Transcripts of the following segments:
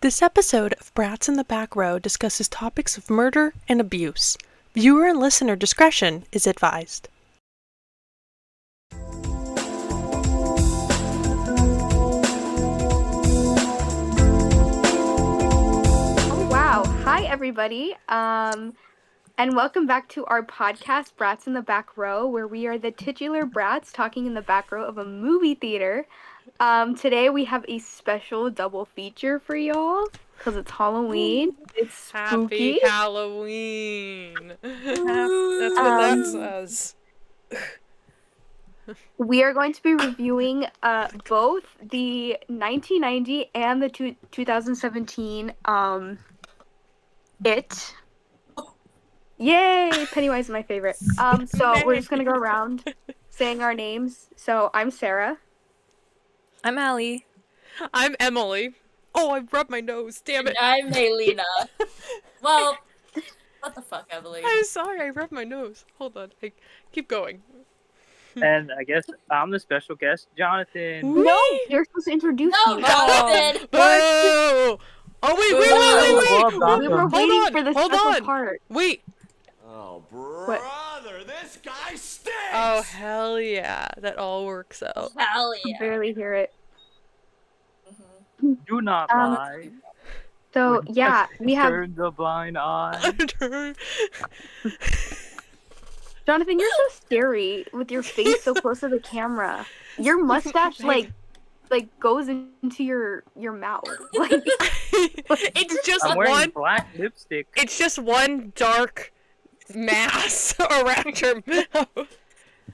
This episode of Brats in the Back Row discusses topics of murder and abuse. Viewer and listener discretion is advised. Oh, wow. Hi, everybody. And welcome back to our podcast, Brats in the Back Row, where we are the titular brats talking in the back row of a movie theater. Today we have a special double feature for y'all because it's Halloween. It's spooky. Happy Halloween! That's what that says. We are going to be reviewing both the 1990 and the 2017 It. Yay! Pennywise is my favorite. So we're just gonna go around saying our names. So I'm Sarah. I'm Allie. I'm Emily. Oh, I rubbed my nose. Damn it. I'm Maylena. Well, what the fuck, Emily? I'm sorry, I rubbed my nose. Hold on. Keep going. And I guess I'm the special guest, Jonathan. No, you're supposed to introduce No, you. Jonathan! Boo! Oh, wait. We were waiting for the special part. Wait. Oh, brother, this guy stinks! Oh, hell yeah. That all works out. Hell I yeah. barely hear it. Do not lie. So yeah, we have Turn the blind eye. Jonathan. You're so scary with your face so close to the camera. Your mustache like goes into your mouth. Like It's just I'm wearing one. black lipstick. It's just one dark mass around your mouth.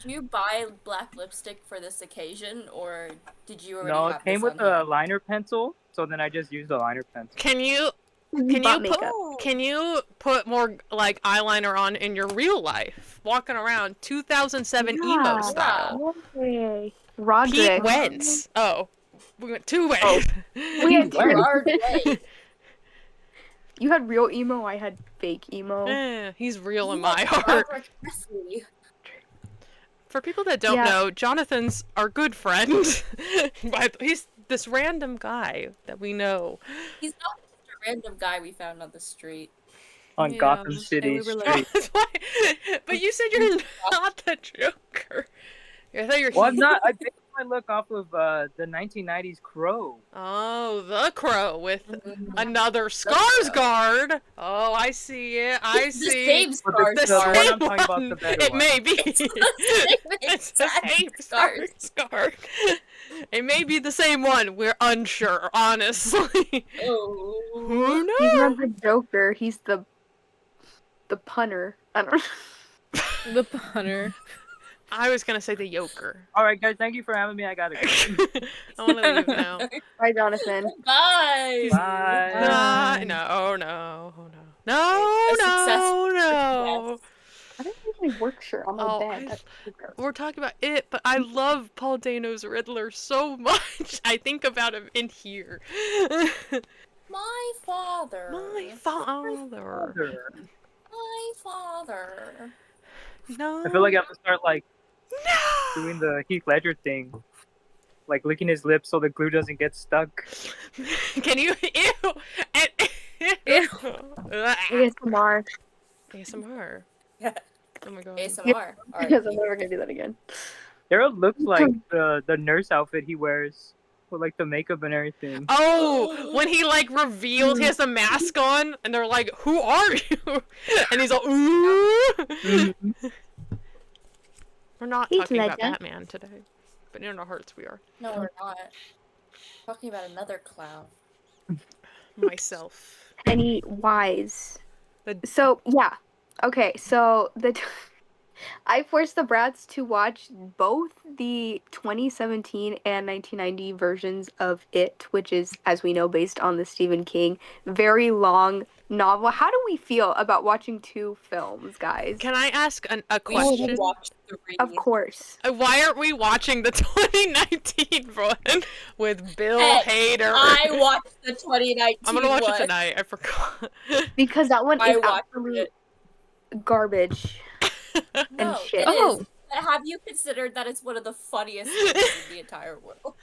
Did you buy black lipstick for this occasion, or did you already No, have it came this with on a hand? liner pencil, so then I just used a liner pencil. Can you bought makeup. put more like eyeliner on in your real life? Walking around 2007 Yeah. emo style. Okay. Roderick. Pete Wentz. Oh, we went two ways. Oh. We had Where are they? You had real emo. I had fake emo. He's real in You my like heart. Roderick Presley. For people that don't Yeah. know, Jonathan's our good friend. But he's this random guy that we know. He's not just a random guy we found on the street. On Yeah, Gotham and City we were like- Street. That's why. But you said you're not the Joker. I thought you're. Well, I'm not. I based my look off of the 1990s Crow. Oh, the Crow with Mhm. another Skarsgård. Oh, I see it. I The see. same But the Skarsgård. one same I'm talking about, one. the better It one. may be. It's It's the same Skarsgård. It may be the same one. We're unsure, honestly. Oh. Who knows? He's not the Joker. He's the punter. I don't know. The punter. I was gonna say the Joker. All right, guys, thank you for having me. I gotta go. I want to leave now. Bye, Jonathan. Bye. Bye. No. A successful No. I don't have my work shirt on my Oh, bed. That's so gross. We're talking about it, but I love Paul Dano's Riddler so much. I think about him in here. My father. My father. My father. No. I feel like I have to start like No. doing the Heath Ledger thing, like licking his lips so the glue doesn't get stuck. Can you? Ew. Ew. ASMR. ASMR. Yeah. Oh my god. ASMR. Because I'm never gonna do that again. Daryl looks like the nurse outfit he wears with like the makeup and everything. Oh, when he like revealed he has a mask on, and they're like, "Who are you?" And he's like, "Ooh." Mhm. We're not Heath talking about Ledger. Batman today, but in our hearts we are. No, we're not. Talking about another clown. Myself. Pennywise. The- So yeah, okay. So I forced the brats to watch both the 2017 and 1990 versions of It, which is, as we know, based on the Stephen King very long novel. How do we feel about watching two films, guys? Can I ask a We question? should watch 3. Of course. Why aren't we watching the 2019 one with Bill Hey, Hader? I watched the 2019 I'm gonna watch one. it tonight. I forgot. Because that one I is watched absolute it. garbage. No, shit. it Oh. is. Have you considered that it's one of the funniest movies in the entire world?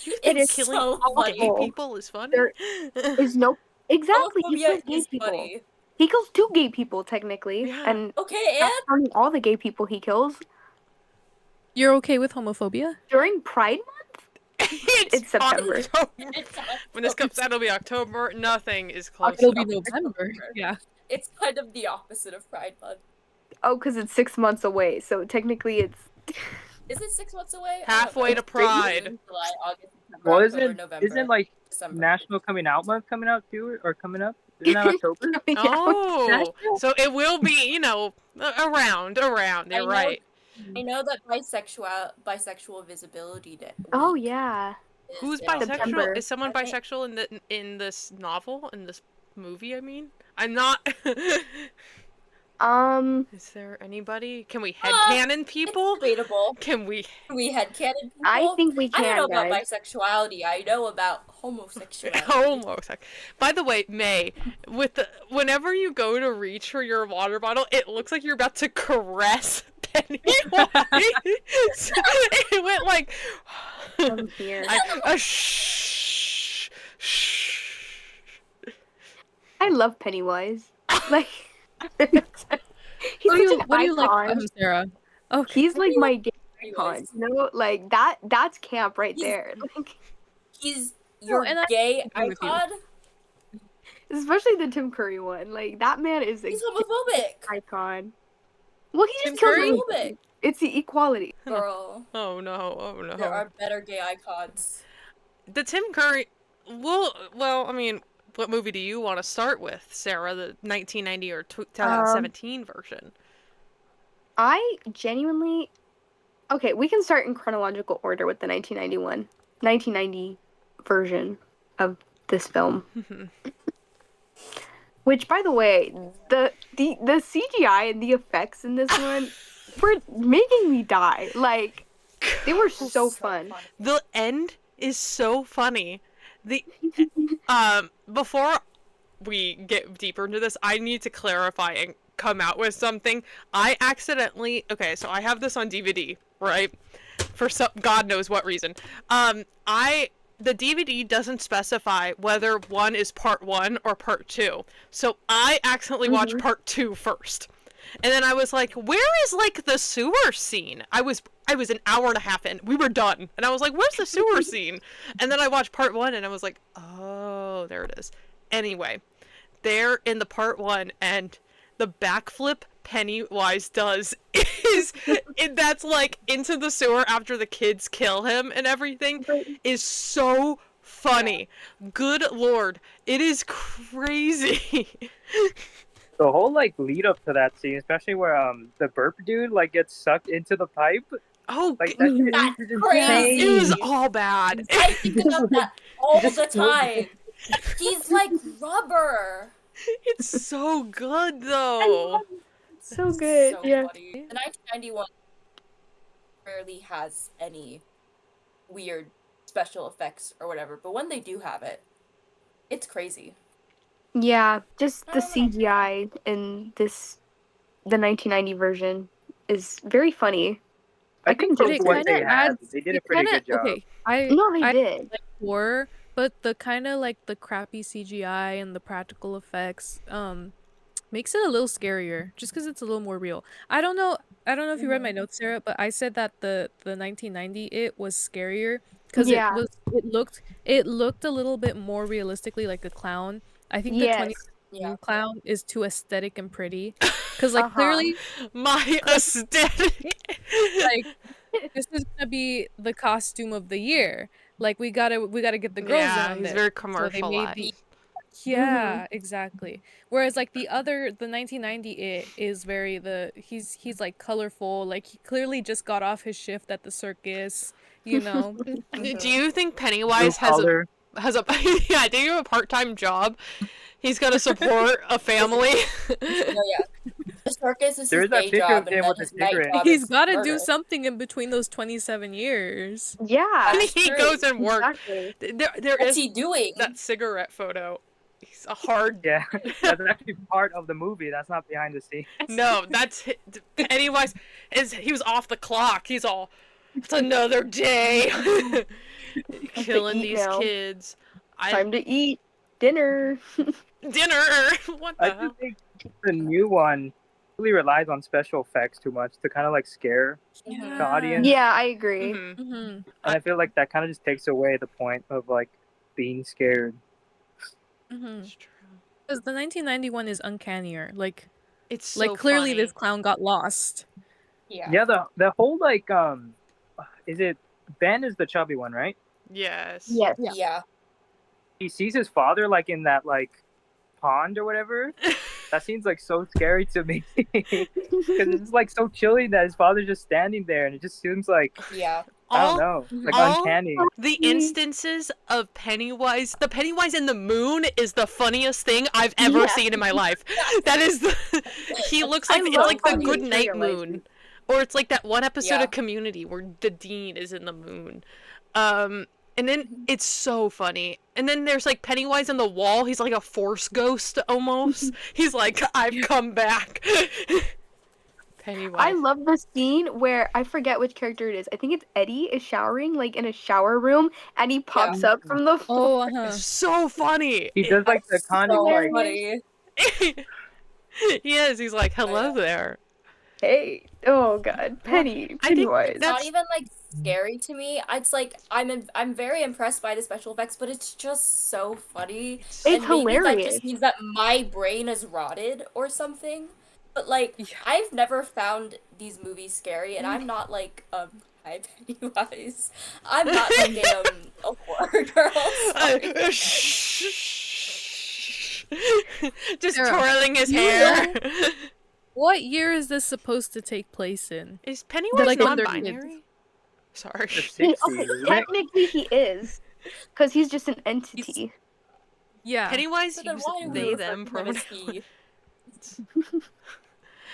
You It think is killing so gay funny. people is funny? There is no exactly. He Homophobia kills gay is people. funny. He kills 2 gay people technically, Yeah. and Okay, not and counting all the gay people he kills You're okay with homophobia? during Pride Month. It's September. October. it's When this comes out, it'll be October. Nothing is close. It'll to be November. Yeah. It's kind of the opposite of Pride Month. Oh, because it's 6 months away, so technically it's. Is it 6 months away? Halfway to Pride. June, July, August, September, Well, October, November, isn't like December. National Coming Out Month coming out too, or coming up? Isn't that October? Oh, so it will be, around. You're right. I know that bisexual visibility day. Oh week yeah. is Who's in bisexual? September. Is someone October. bisexual in this novel, in this movie? I mean, I'm not. Is there anybody? Can we headcanon people? It's debatable. Can we? We had canon people. I think we I don't know can, about guys. bisexuality. I know about homosexuality. Homosexual. By the way, May, whenever you go to reach for your water bottle, it looks like you're about to caress Pennywise. It went like. I'm here. Shh. I love Pennywise. Like. He's What do such you an what do you like icon. about him, Sarah? Oh, He's like my gay icon. Pennywise. Like that's camp right He's- there. Like, He's your and I gay agree with you. icon. especially the Tim Curry one. Like that man is a He's gay homophobic. icon. Well, he Tim just kills Curry? everybody. It's the equality. Girl, Oh no. there are better gay icons. The Tim Curry. Well, I mean, what movie do you want to start with, Sarah? The 1990 or 2017 version? I genuinely. Okay, we can start in chronological order with the 1990 version of this film. Which, by the way, the CGI and the effects in this one were making me die. Like, they were so fun. The end is so funny. Before we get deeper into this, I need to clarify and come out with something. I accidentally, so I have this on DVD, right? For some God knows what reason. The DVD doesn't specify whether one is part 1 or part 2. So I accidentally watched part 2 first. And then I was like, where is like the sewer scene? I was an hour and a half in. We were done. And I was like, where's the sewer scene? And then I watched part 1 and I was like, oh, there it is. Anyway, they're in the part 1 and the backflip Pennywise does that's like into the sewer after the kids kill him and everything is so funny. Good Lord. It is crazy. The whole like lead up to that scene, especially where the burp dude like gets sucked into the pipe. Oh, Like that shit That's is crazy. it was insane. all bad. I think about that all Just the time. He's like rubber. It's so good though. So good. So Yeah. funny. The 1991 rarely has any weird special effects or whatever, but when they do have it, it's crazy. Yeah, just the I don't know. CGI in the 1990 version is very funny. I think couldn't for take what kinda they had, adds- they did a it pretty kinda- good job. Okay, I No, they I did. like horror, but the kind of like the crappy CGI and the practical effects makes it a little scarier just because it's a little more real. I don't know if you read my notes, Sarah, but I said that the 1990 it was scarier because Yeah. it looked a little bit more realistically like a clown. I think the Yes. 2017 clown is too aesthetic and pretty because like clearly My aesthetic. like this is gonna be the costume of the year. Like we gotta get the girls in Yeah, on he's this. very So they made commercialized. the yeah, exactly. Whereas like the 1990 it is very he's like colorful. Like he clearly just got off his shift at the circus. You know. Do you think Pennywise Blue collar. has a yeah? Do you have a part-time job? He's got to support a family. No, yeah. The circus is There his is that day picture job, of and him then with his a night cigarette. job He's is got to murder. do something in between those 27 years. Yeah. That's He true. goes and works. Exactly. There What's is he doing? that cigarette photo. He's a hard. Yeah, that's actually part of the movie. That's not behind the scenes. No, Pennywise he was off the clock. He's all. It's another day. killing eat these now. kids. Time to eat dinner. Dinner. What I the just hell? think the new one really relies on special effects too much to kind of like scare the audience. Yeah, I agree. Mhm. Mhm. And I feel like that kind of just takes away the point of like being scared. Mhm. It's true. Because the 1991 is uncannier. Like It's so clearly funny. this clown got lost. Yeah, the whole like is it Ben is the chubby one, right? Yes. Yes. Yeah. Yeah. He sees his father like in that like pond or whatever. That seems like so scary to me because it's like so chilly that his father's just standing there, and it just seems like Yeah. I don't all know, like all uncanny. the instances of Pennywise, the Pennywise in the moon is the funniest thing I've ever Yeah. seen in my life. That is the he looks I like it's love like the how they good night materialize moon. Or it's like that one episode Yeah. of Community where the dean is in the moon. And then it's so funny. And then there's like Pennywise on the wall. He's like a force ghost almost. He's like, I've come back. Pennywise. I love the scene where I forget which character it is. I think it's Eddie is showering like in a shower room, and he pops up from the floor. Oh, It's so funny. He does like the That's kind of so like funny. Yes, he's like, hello there. Hey, oh god, I think Pennywise. It's not That's- even like scary to me. It's like I'm very impressed by the special effects, but it's just so funny. It's and maybe that hilarious. just means that my brain is rotted or something. But like Yeah. I've never found these movies scary, and I'm not like hi Pennywise. I'm not like a horror girl. Sorry. Just Sarah, twirling his you hair. What year is this supposed to take place in? Is Pennywise like when they're non-binary? Sorry. the 60s, isn't it? Technically, he is, because he's just an entity. Yeah. Pennywise So then uses why do we they, refer them to him as pronouns. he?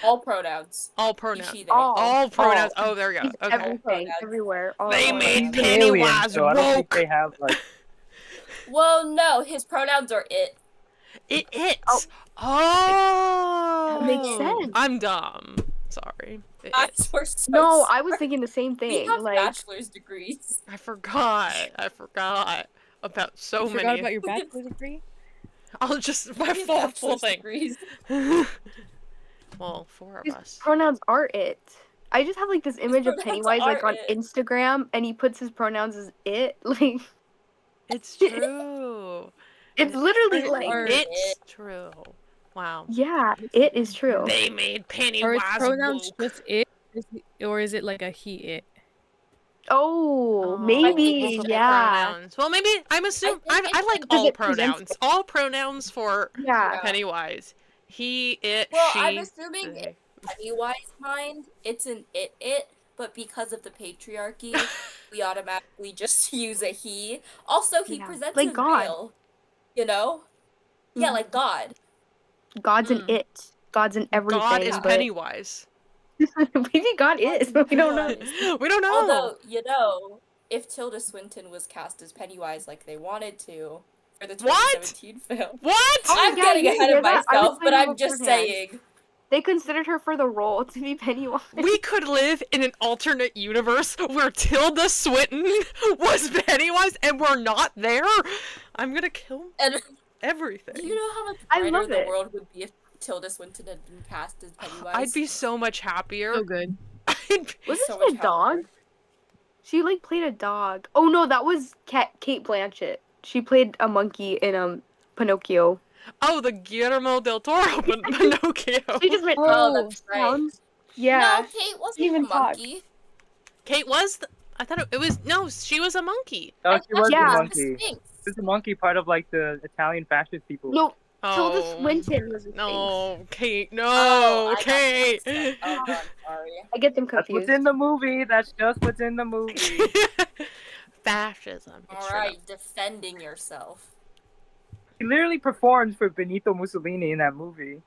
All pronouns. All He, pronouns. she, they. All pronouns. Oh, there we go. He's Okay. everything, Pronouns. everywhere. All They around. made He's an alien, Pennywise so I don't think woke. they have like Well, no, his pronouns are it. It's. Oh. That makes sense. I'm dumb. Sorry. That's we're so No, I smart. was thinking the same We thing. have Like, bachelor's degrees. I forgot about so You forgot many. about your bachelor's degree? I'll just my We have full bachelor's thing. degrees. Well, 4 of his us. pronouns are it. I just have like this image of pronouns Pennywise like are on it. Instagram, and he puts his pronouns as it. Like, It's true. it's literally Or- like, or- It's true. Wow. yeah, it is true. They made Or Pennywise is pronouns woke. just it? Or is it like a he it? Oh, I maybe, think it's yeah, Pronouns. Well, maybe I'm assuming I I think like it's- Does all it present- pronouns. All pronouns for yeah. Yeah. Pennywise. He, it, Well, she. I'm assuming they. Pennywise mind, it's an it, but because of the patriarchy, we automatically just use a he. Also, he Yeah, presents like as God. real, you know? Yeah, Mhm. like God. God's an Mm. it. God's in everything. God is but Pennywise. maybe God is. God's We don't know. Pennywise. We don't know. Although, you know, if Tilda Swinton was cast as Pennywise like they wanted to for the What? 2017 film, What? Oh, I'm yeah, getting you ahead hear of that? I was myself, but thinking I'm just beforehand. saying. They considered her for the role to be Pennywise. We could live in an alternate universe where Tilda Swinton was Pennywise and we're not there. I'm gonna kill And everything. do you know how much I brighter love the it. world would be if Tilda Swinton had been cast as Pennywise? I'd be so much happier. So good. I'd be- Wasn't so she a much dog? happier. She like played a dog. Oh no, that was Kate Blanchett. She played a monkey in Pinocchio. Oh, the Guillermo del Toro Pinocchio. She just went Oh, that's right. sounds. Yeah. No, Kate wasn't Even a talk. monkey. Kate was. I thought it was. No, she was a monkey. Oh, I she thought was Yeah. a the monkey. Sphinx. This is a monkey part of like the Italian fascist people. No, Tilda Oh. Swinton was a No, Kate. No, Oh, I got Kate. that mixed up. Oh, I'm sorry. I get them That's confused. what's in the movie. That's just what's in the movie. Fascism. It's true. Alright, defending yourself. He literally performs for Benito Mussolini in that movie.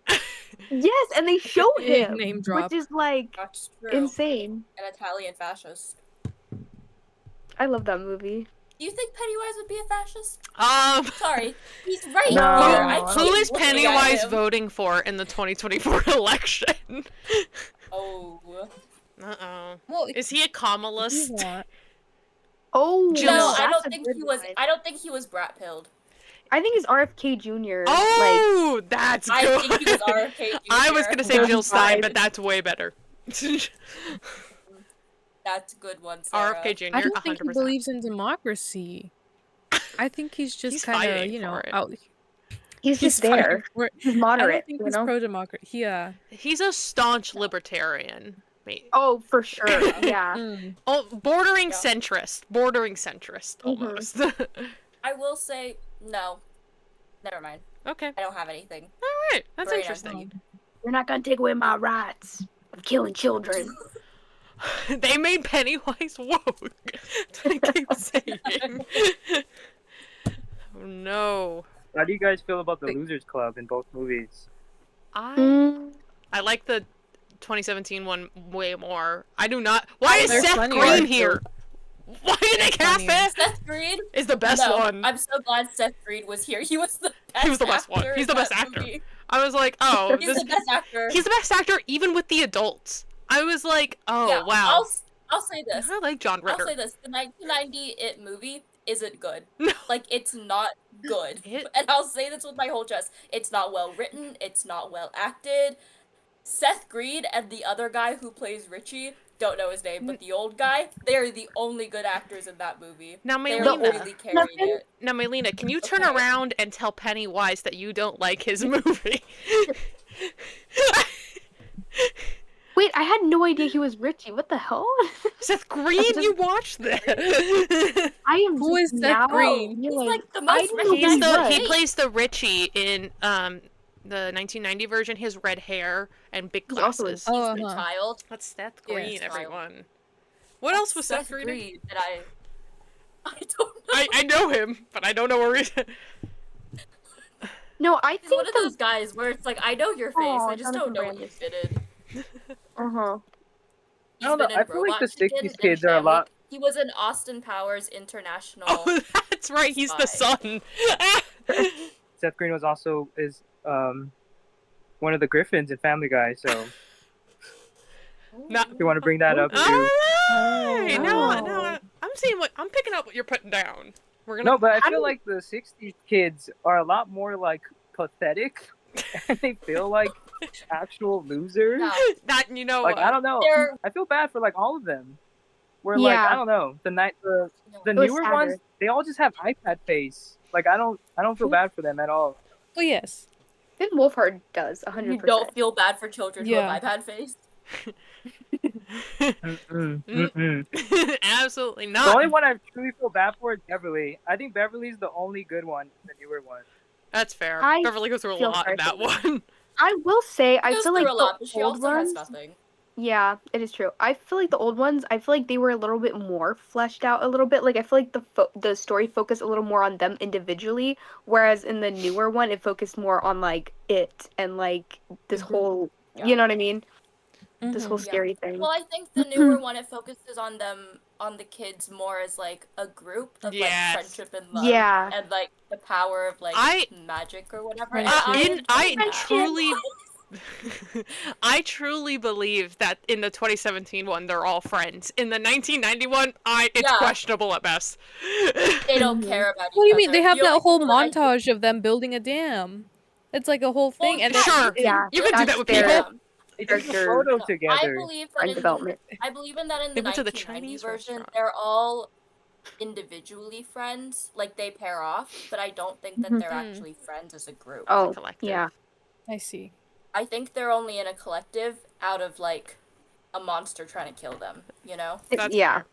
Yes, and they showed him, Name drop. which is like That's true. insane. An Italian fascist. I love that movie. Do you think Pennywise would be a fascist? Sorry. He's right No. here. I Who Who keep is looking at Pennywise him. voting for in the 2024 election? Oh. Uh-oh. Well, Is he a if you Kamalist? want. Oh, Jill- No, I that's don't a think good he was. one. I don't think he was brat pilled. I think it's RFK Jr. Oh, that's good. I think he was RFK Jr. I was gonna say Those Jill Stein, vibes. but that's way better. That's a good one, Sarah. RFK Jr. I don't think he 100%. believes in democracy. I think he's just He's kind of, fighting you know, for it. out. He's just fighting there. for it. He's I moderate, don't think you he's know? pro-democracy. Yeah. He's a staunch libertarian. Mate. Oh, for sure. Yeah. Mm. Oh, bordering Yeah. centrist. Bordering centrist, Mhm. almost. I will say no. Never mind. Okay. I don't have anything. Alright, that's Very nice. interesting. You're not gonna take away my rights of killing children. They made Pennywise woke. That's what I keep saying. Oh no. How do you guys feel about the Losers Club in both movies? Mm. I like the 2017 one way more. I do not. Why is They're Seth funnier. Green here? Why did they cast funnier. that? Seth Green Is the best no, one. I'm so glad Seth Green was here. He was the best. He was the best one. actor He's in the best that actor. movie. I was like, oh, He's this, the best actor. he's the best actor even with the adults. I was like, oh yeah, wow. I'll say this. I like John I'll Ritter. say this. The 1990 It movie isn't good. No. Like, it's not good. It- And I'll say this with my whole chest. It's not well written. It's not well acted. Seth Green and the other guy who plays Richie, don't know his name, but the old guy, they're the only good actors in that movie. Now, They're Maylena. really carrying it. Now, Maylena, can you turn Okay. around and tell Pennywise that you don't like his movie? Wait, I had no idea he was Richie. What the hell? Seth Green, you watched this. I am Who is just Seth now Green? He's realizing- like the I most didn't know He's he the was. he plays the Richie in the 1990 version. His red hair and big He's also glasses. Oh, He's the uh-huh. child. That's Seth Yeah. Green, Child. everyone. What else was Seth Green? in? Green that I don't know. I know him, but I don't know where he's. No, I He's think one of those guys where it's like, I know your face, Aw, I just don't know Jonathan what you fit in. Uh-huh. He's I don't know, been in I feel like Robot the Chicken 60s and kids are a Family- lot- He was in Austin Powers International. Oh, that's right. He's the son. Seth Green was also one of the Griffins in Family Guy, so Not. if you want to bring that up All too. right. Oh. No, I'm seeing what I'm picking up. What you're putting down. We're gonna. No, but I How feel do- like the 60s kids are a lot more like pathetic and they feel like actual losers. Yeah. Not. You know Like what? I don't know. They're- I feel bad for like all of them. Where like Yeah. I don't know, the It was newer sadder. ones, they all just have iPad face. Like I don't feel bad for them at all. Oh yes. Then Wolfhard does, 100%. You don't feel bad for children who Yeah. have iPad face? Mm-mm, mm-mm. Absolutely The not. only one I truly feel bad for is Beverly. I think Beverly's the only good one, the newer one. That's fair. I Beverly goes through a feel lot in that sorry for one. I will say, I Goes feel through like a lot, but the she old also has ones. nothing. Yeah, it is true. I feel like the old ones, I feel like they were a little bit more fleshed out a little bit. Like I feel like the story focused a little more on them individually, whereas in the newer one it focused more on like it and like this Mhm. whole, Yeah. you know what I mean? This Mhm. whole Yeah. scary thing. Well, I think the newer one, it focuses on them, on the kids more as like a group of Yes. like friendship and love. Yeah. And like the power of like I- magic or whatever. Friendship. And I enjoy that. truly, I truly believe that in the 2017 one they're all friends. In the 1991, it's Yeah. questionable at best. They don't care about each What do you mean? other. They have The only that whole people that I- montage of them building a dam. It's like a whole thing, Well, and yeah, Sure. Yeah, You can do that that's with fair. people. They took a Character- photo No, I together. believe that Friend in development. I believe in that in They the went to the 1990 Chinese version, restaurant. they're all individually friends, like they pair off, but I don't think that Mhm. they're Mhm. actually friends as a group. Oh, collective. yeah. I see. I think they're only in a collective out of like a monster trying to kill them, you know? That's Yeah. fair.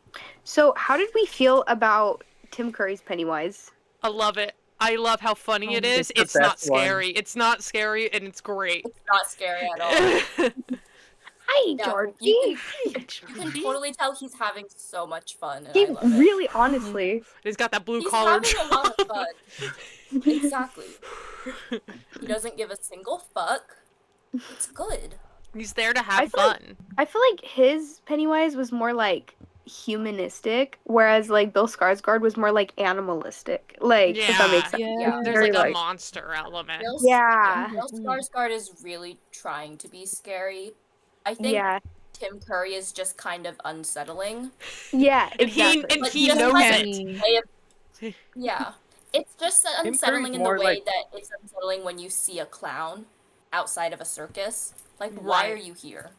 So, how did we feel about Tim Curry's Pennywise? I love it. I love how funny it is. It's the It's not best one. scary. It's not scary, and it's great. It's not scary at all. Hi, Yeah, Georgie. you can totally tell he's having so much fun, and He I love it. really, honestly. He's got that blue He's collar having a lot of job. fun. Exactly. He doesn't give a single fuck. It's good. He's there to I have feel like- fun. I feel like his Pennywise was more like humanistic, whereas like Bill Skarsgård was more like animalistic. Like, if that makes sense. Yeah. There's Very, like a like- monster element. Yeah. Bill Skarsgård is really trying to be scary. I think Yeah. Tim Curry is just kind of unsettling. Yeah, And he exactly. and But he just knows like- it. Way of- yeah. It's just unsettling Curry's in the more way like- that it's unsettling when you see a clown outside of a circus. Like, why Right. are you here?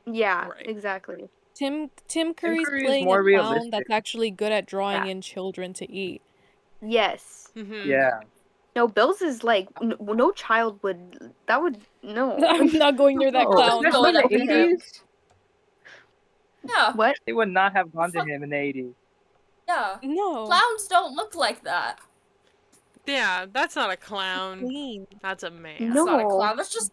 Yeah, Right. exactly. Tim Curry's Curry is playing more a clown realistic. that's actually good at drawing Yeah. in children to eat. Yes. Mhm. Yeah. No, Bill's is like no child would. That would no. I'm not going near that Oh, clown. especially in the Going after him. 80s, Yeah, What? they would not have gone to him in the 80s. yeah. No. Clowns don't look like that. Yeah, that's not a clown. Clean. That's a man. That's not a No. clown. That's just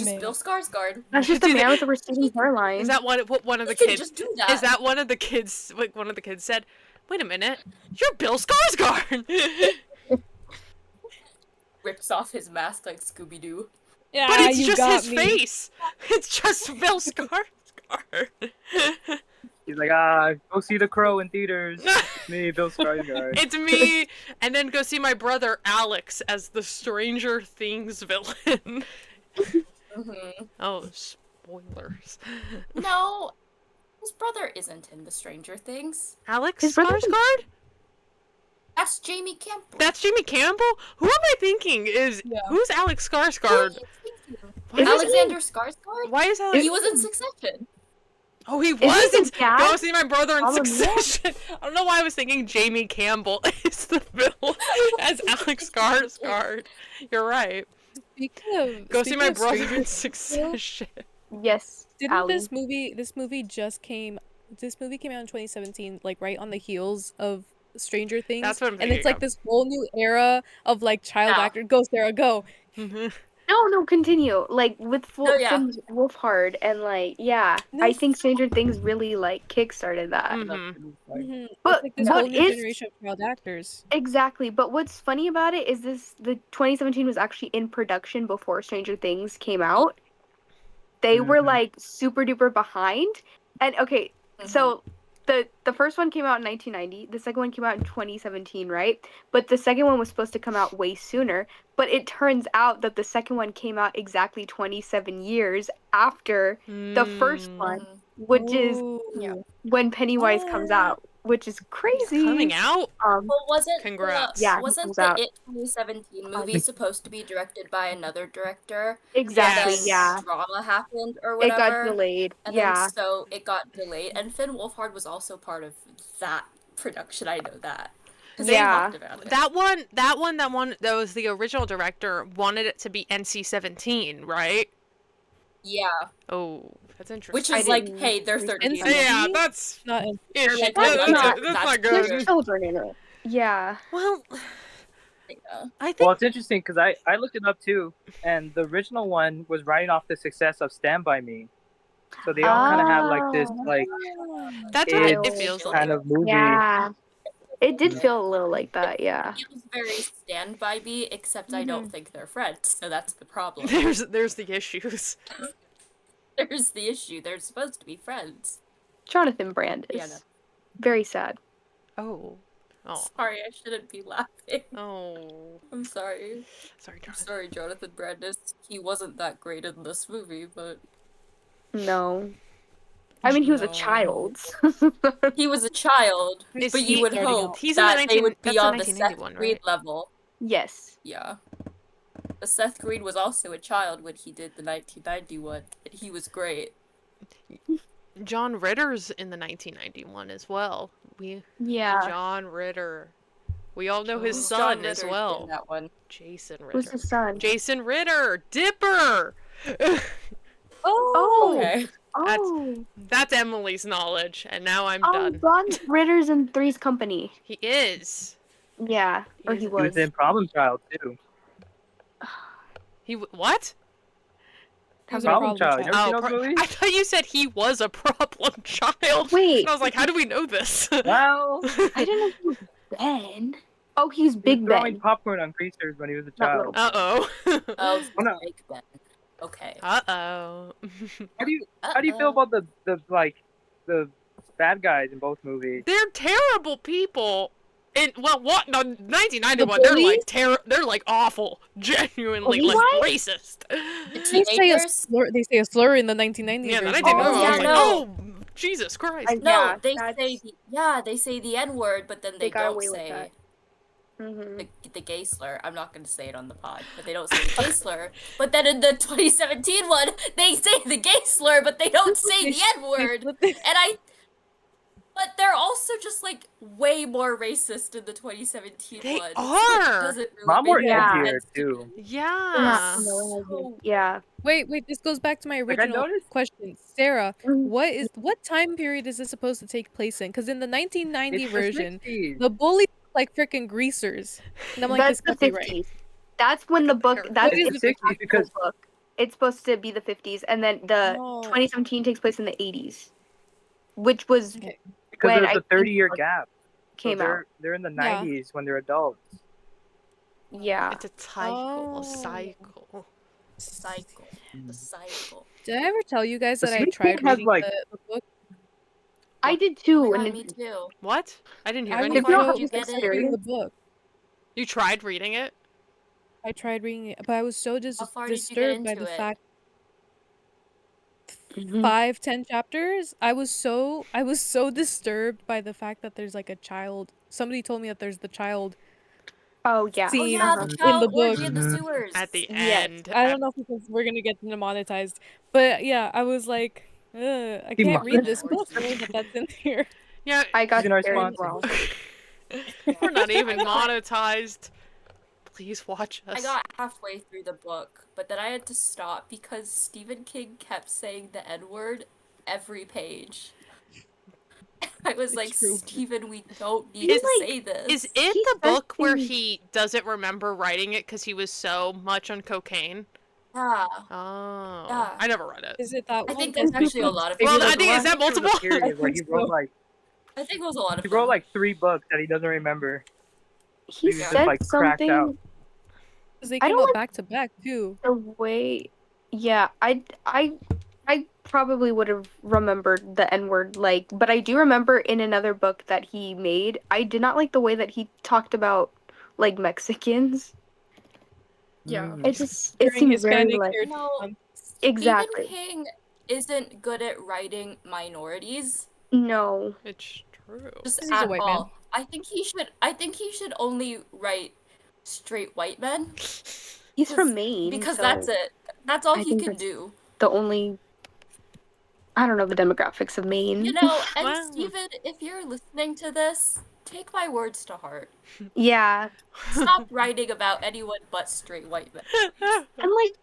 Man. Bill Skarsgård. That's just a Dude, man with a receding hairline. Is that what one of the He can kids? just do that. Is that one of the kids? Like one of the kids said, "Wait a minute, you're Bill Skarsgård." Rips off his mask like Scooby Doo. Yeah, But it's you just got his me. face. It's just Bill Skarsgård. He's like, go see The Crow in theaters. It's me, Bill Skarsgård. It's me, and then go see my brother Alex as the Stranger Things villain. Mm-hmm. Oh, spoilers. No, his brother isn't in the Stranger Things. Alex His brother- Skarsgård? That's Jamie Campbell. That's Jamie Campbell? Who am I thinking is... Yeah. Who's Alex Who are Skarsgård? you thinking? Why is Alexander Skarsgård? Why is Alex... He was in Succession. Oh, he Is was he in... the dad? Go see my brother in Probably. Succession. I don't know why I was thinking Jamie Campbell is the villain as Alex Skarsgård. You're right. Go see my brother in Succession. Yes, Didn't Allie. this movie came out in 2017, like right on the heels of Stranger Things? That's what I'm and it's thinking like of. this whole new era of like child Yeah. actors. Go Sarah, go. Mhm. No, continue. Like with Oh, yeah. Finn's Wolfhard and like I No. think Stranger Things really like kickstarted that. Mhm. Mhm. But It's like this whole what new is generation of child actors. exactly? But what's funny about it is the 2017 was actually in production before Stranger Things came out. They were Mhm. like super duper behind. And okay, so the first one came out in 1990. The second one came out in 2017, right? But the second one was supposed to come out way sooner. But it turns out that the second one came out exactly 27 years after the first Mm. one, which is Yeah. when Pennywise comes What? out, which is He's crazy. coming out? Well, wasn't Congrats. The, Yeah, he wasn't comes the out. It 2017 movie supposed to be directed by another director? Exactly, Yes. yeah. Drama happened or It whatever. got delayed. And Yeah. then so it got delayed, and Finn Wolfhard was also part of that production. I know that. 'Cause they Yeah. talked about it. That one that was the original director wanted it to be NC-17, right? Yeah, Oh, that's interesting. which I is like, didn't hey, they're read 30 into years it. Yeah, old. that's Not in- ish. Like, that's That's not- that's not that's good. There's children in it. Yeah. Well, Yeah. I think Well, it's interesting because I looked it up too, and the original one was riding off the success of Stand By Me. So they all kind of have like this like that's what it kids feels like. kind of movie. Yeah. It did feel a little like that, yeah. It was very Stand By Me, except I don't think they're friends, so that's the problem. There's the issues. There's the issue. They're supposed to be friends. Jonathan Brand is Yeah, no. very sad. Oh. Oh. Sorry, I shouldn't be laughing. Oh. I'm sorry. Sorry, I'm Jonathan. sorry, Jonathan Brandis. He wasn't that great in this movie, but No. I mean, he was a No. child. he was a child. Is But he- you would starting hope out? He's in the that 19 they would that's be the on the Seth 1991, Green right? level. Yes. Yeah. But Seth Green was also a child when he did the 1991, and he was great. John Ritter's in the 1991 as well. Yeah. John Ritter. We all know his Who's son John as Ritter's well. in that one? Jason Who's Ritter. his son? Jason Ritter, Dipper. Oh. Okay. Oh. That's Emily's knowledge, and now I'm Oh, done. John Ritter's in Three's Company. He is. Yeah. Or he He He was was. in Problem Child too. What? He was a Problem problem Child. You child. ever seen those movies? I thought you said he was a problem child. Wait. And I was like, how do we know this? Well, I didn't know he was Ben. Oh, he's he was Big throwing Ben. popcorn on creatures when he was a Not child. little. Uh-oh. Oh, Oh, no. Big Ben. Okay. Uh-oh. How do you feel about the bad guys in both movies? They're terrible people. And well, what? No, 1991. The They're bullies? like they're like awful, genuinely like Pennywise? racist. The They say a teenagers? slur. They say a slur in the 1990 Yeah, the version. 1991 yeah, was like, no. oh, Jesus Christ. No, Yeah, they that's- say the N-word, but then they got don't away with say that. Mhm. the gay slur. I'm not gonna say it on the pod, but they don't say the gay slur. But then in the 2017 one, they say the gay slur, but they don't say the N-word. But they're also just like way more racist in the 2017 They one. are. So it doesn't really Mom more make Yeah. edgier sense to too. Yeah. So- Yeah. Wait, this goes back to my I original noticed- question. Sarah, Mhm. what time period is this supposed to take place in? Because in the 1990 It's version, the 60s. the bullies look like freaking greasers. And I'm like, That's this the can't be right. 50s. That's when the book. What That's is the the 60s actual because book. It's supposed to be the 50s, and then the No. 2017 takes place in the 80s, which was Okay. because when there's I a 30-year think gap. So came out. they're in the Yeah. 90s when they're adults. Yeah. It's a cycle. Oh. Cycle. cycle. The cycle. Did I ever tell you guys The that I Sneak tried Peek has, reading like- the book? I did Oh too. my God, and me too. What? I didn't hear I any was of If you don't that. have you this get it? reading experience, the book. You tried reading it? I tried reading it, but I was so How far did you get disturbed by into the it? fact Mhm. 5-10 chapters. I was so disturbed by the fact that there's like a child. Somebody told me that there's the child Oh yeah. Oh scene yeah, the in the child book. orgy in the Mhm. sewers. At the Yes. end. I don't know if because we're gonna get demonetized, but yeah, I was like, I can't read this book knowing that that's in here. Yeah, I got Using our scared as sponsors. well. we're not even I got- monetized. Please watch us. I got halfway through the book, but then I had to stop because Stephen King kept saying the N-word every page. I was like, true. Stephen, we don't need Is, to like, say this. Is it He the says book where things- he doesn't remember writing it because he was so much on cocaine? Yeah. Oh. Yeah. I never read it. Is it that I one? think there's actually a lot of Well, people. I think- is that There was a multiple? period where he think wrote so. like I think it was a lot of he them. wrote like 3 books that he doesn't remember. He was just, said like, cracked out. something Because they I came don't out like- back to back too. the way. Yeah, I probably would have remembered the N-word, like, but I do remember in another book that he made, I did not like the way that he talked about like Mexicans. Yeah. Mm. It just During seemed his very Hispanic like heritage No, month. exactly. Stephen King isn't good at writing minorities. No. It's true. Just He's a at white all. man. I think he should only write straight white men. He's from Maine. Because so that's it. That's all I he think can that's- do. the only. I don't know the demographics of Maine. You know, and Wow. Steven, if you're listening to this, take my words to heart. Yeah, Stop writing about anyone but straight white men. and like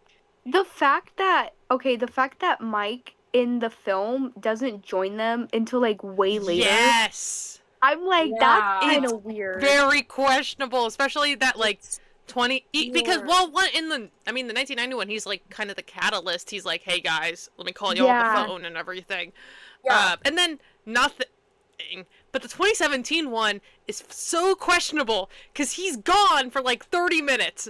the fact that Mike in the film doesn't join them until like way later. Yes. I'm like, Yeah. that's kind It's of weird. Very questionable, especially that like 20 because weird. well what in the 1991 he's like kind of the catalyst. He's like, "Hey guys, let me call you on Yeah. the phone and everything." Yeah. And then nothing. But the 2017 one is so questionable cuz he's gone for like 30 minutes.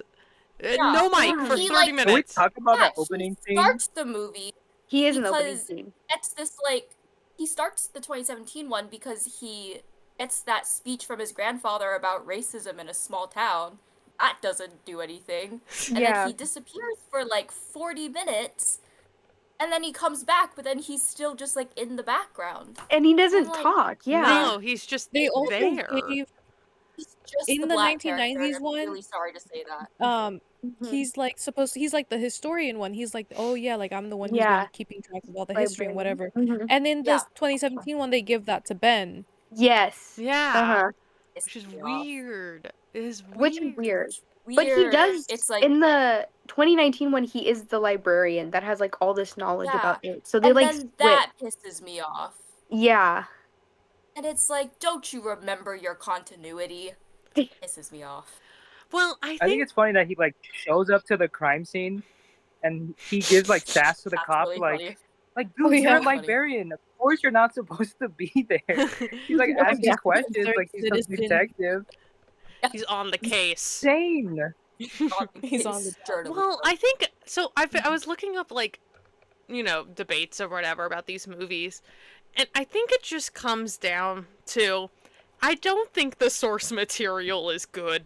No mic Yeah. for He, 30 like- Can we minutes. talk about Yeah, that opening he scene? starts the movie. He is an opening because- scene. It's this like he starts the 2017 one because he gets that speech from his grandfather about racism in a small town. That doesn't do anything. And Yeah. then he disappears for like 40 minutes. And then he comes back, but then he's still just like in the background. And he doesn't I'm like, talk. Yeah. No, he's just They also there. gave He's just In the the black character, 1990s I'm one- really sorry to say that. Mhm. he's like he's like the historian one. He's like, oh yeah, like I'm the one who's Yeah. been keeping track of all the history and whatever. Mhm. And in Yeah. this 2017 one, they give that to Ben. Yes. Yeah. Uh-huh. It's Which is me off. weird. It is weird. Which is weird. Weird. But he does It's like in the 2019 one he is the librarian that has like all this knowledge Yeah. about it. So they and like then split. that pisses me off. Yeah. And it's like, don't you remember your continuity? Pisses me off. Well, I I think think it's funny that he like shows up to the crime scene and he gives like sass to the That's cop really like funny. like dude, Oh, you're yeah. a librarian. Of course you're not supposed to be there. He's like Oh, asking yeah. questions like he's a Citizen. detective. he's on the case. Insane. He's on the journalism. Well, I think so. I was looking up like, debates or whatever about these movies, and I think it just comes down to I don't think the source material is good.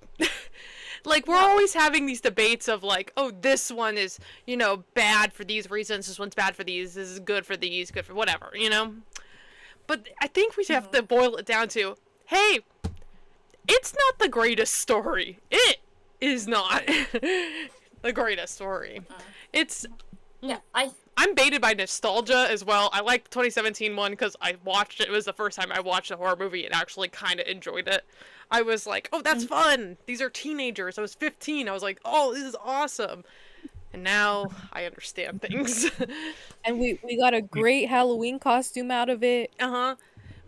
Like, we're always having these debates of, like, oh, this one is, you know, bad for these reasons, this one's bad for these, this is good for these, good for whatever, you know? But I think we have to boil it down to, hey, it's not the greatest story. It is not the greatest story. It's... Yeah, I'm baited by nostalgia as well. I like the 2017 one because I watched it. It was the first time I watched a horror movie and actually kind of enjoyed it. I was like, oh, that's fun. These are teenagers. I was 15. I was like, oh, this is awesome. And now I understand things. And we got a great Halloween costume out of it. Uh-huh.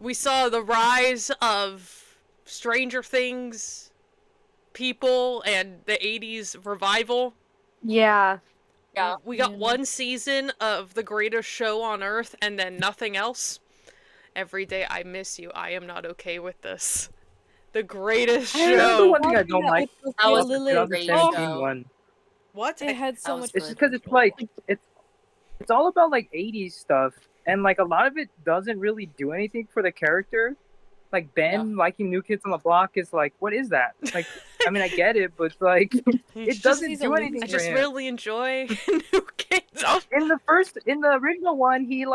We saw the rise of Stranger Things people and the 80s revival. Yeah. yeah. We got one season of The Greatest Show on Earth and then nothing else. Every day I miss you. I am not okay with this. The Greatest I remember The Show. one thing I watching don't that like with That was Sophia a Lilith. great 2017 show. one. What? It had so That was much. It's just because it's like it's all about like 80s stuff, and like a lot of it doesn't really do anything for the character. Like Ben liking New Kids on the Block is like, what is that? Like, I mean, I get it, but like, it doesn't he's a do loser. anything I for just him. really enjoy New Kids. Oh, In the original one, he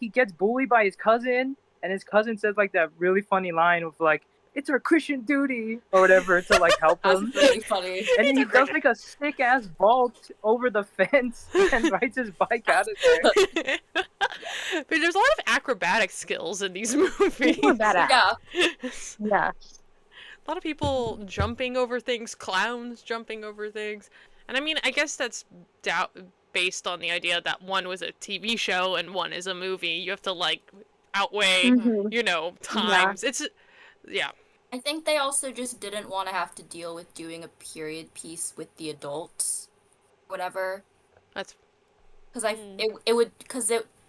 gets bullied by his cousin, and his cousin says like that really funny line of like, "It's our Christian duty" or whatever to like help That's him. really funny. And then he does like a sick ass vault over the fence and rides his bike out of there. but there's a lot of acrobatic skills in these movies. People are badass. Yeah. Yeah. A lot of people jumping over things, clowns jumping over things. And I mean, I guess that's based on the idea that one was a TV show and one is a movie. You have to, like, outweigh, Mhm. you know, times. It's, yeah. I think they also just didn't want to have to deal with doing a period piece with the adults, whatever. That's... Because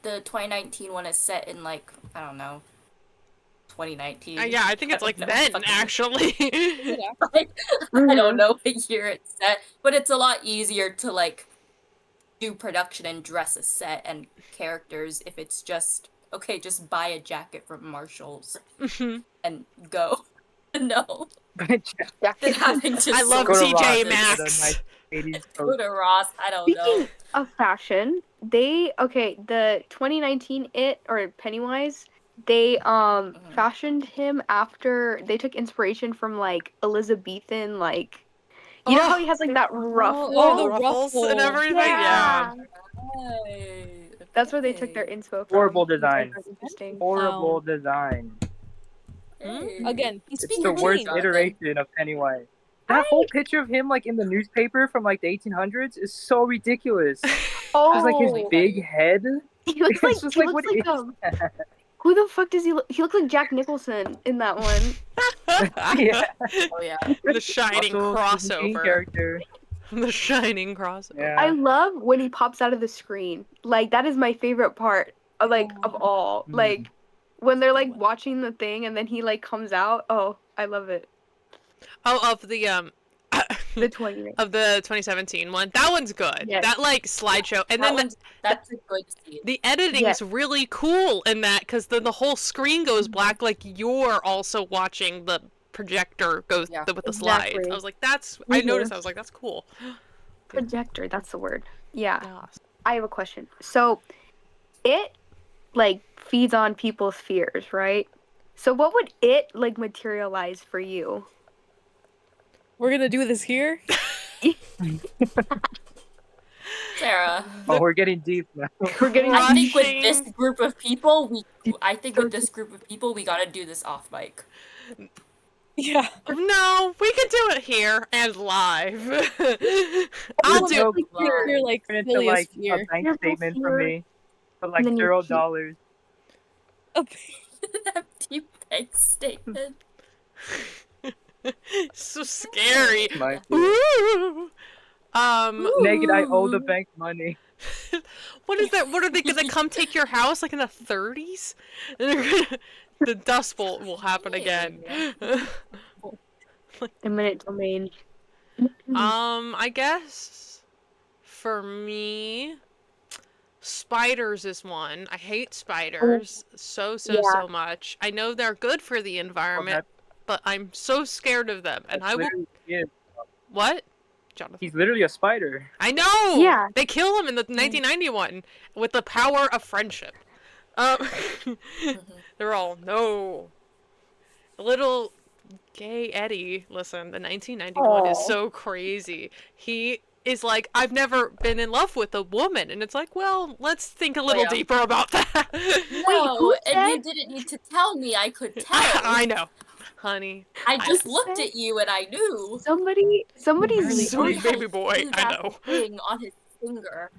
the 2019 one is set in like, I don't know, 2019. yeah, I think it's like don't know, then, fucking- actually. I Mhm. don't know what year it's set, but it's a lot easier to like do production and dress a set and characters if it's just okay, just buy a jacket from Marshall's and go. No, than having to I love Go to TJ Ross and get a Maxx. nice 80s go coat. to Ross. I don't know. Speaking of fashion, the 2019 Pennywise, they fashioned him after they took inspiration from like Elizabethan, like you know how he has like that ruffle. Oh, the ruffles and ruffle. everything. Yeah. Right. That's where they took their Okay. inspo from. Horrible which I design. thought was interesting. Horrible design. Hey. Again, he's It's being the worst changed. iteration of Pennywise. That whole picture of him like in the newspaper from like the 1800s is so ridiculous. Oh, Just like his big head. he looks like It's just he like, looks what like is that? who the fuck does he look? He looks like Jack Nicholson in that one. Yeah. Oh yeah. The Shining Also, the main crossover. character. The Shining crossover. Yeah. I love when he pops out of the screen. Like that is my favorite part of of all. Mm. Like when they're like watching the thing and then he like comes out. Oh, I love it. Oh, of the The 20. of the 2017 one. That one's good. Yes. That like slideshow, and then That's a good scene. the editing's Yes. really cool in that because then the whole screen goes black, like you're also watching the projector goes Yeah. with the slides. Exactly. I was like, that's. I Mhm. noticed. I was like, that's cool. Projector, that's the word. Yeah. Yeah. I have a question. So it like feeds on people's fears, right? So what would it like materialize for you? We're gonna do this here. Sarah. Oh, we're getting deep now. We're getting I think with Rushing. this group of people, we gotta do this off mic. Yeah. No, we can do it here and live. I'll do. No, You're like turn into silliest like fear. a bank Fearful statement fear. for me for like And then you $0. Empty bank statement. So scary. My Ooh. naked, I owe the bank money. What is that? What are they gonna come take your house like in the 30s? The Dust Bowl will happen again. eminent domain. I guess for me, spiders is one. I hate spiders so Yeah. much. I know they're good for the environment. but I'm so scared of them, and That's I will. literally it. What, Jonathan? He's literally a spider. I know. Yeah. They kill him in the 1991 with the power of friendship. They're all no. Little gay Eddie. Listen, the 1991 is Aw. so crazy. He is like, I've never been in love with a woman, and it's like, well, let's think a little yeah. deeper about that. No, who and you said- didn't need to tell me. I could tell. I know, honey. I just know. looked at you and I knew. Somebody's Sweet He had baby a boy, huge I ass know. ring on his finger.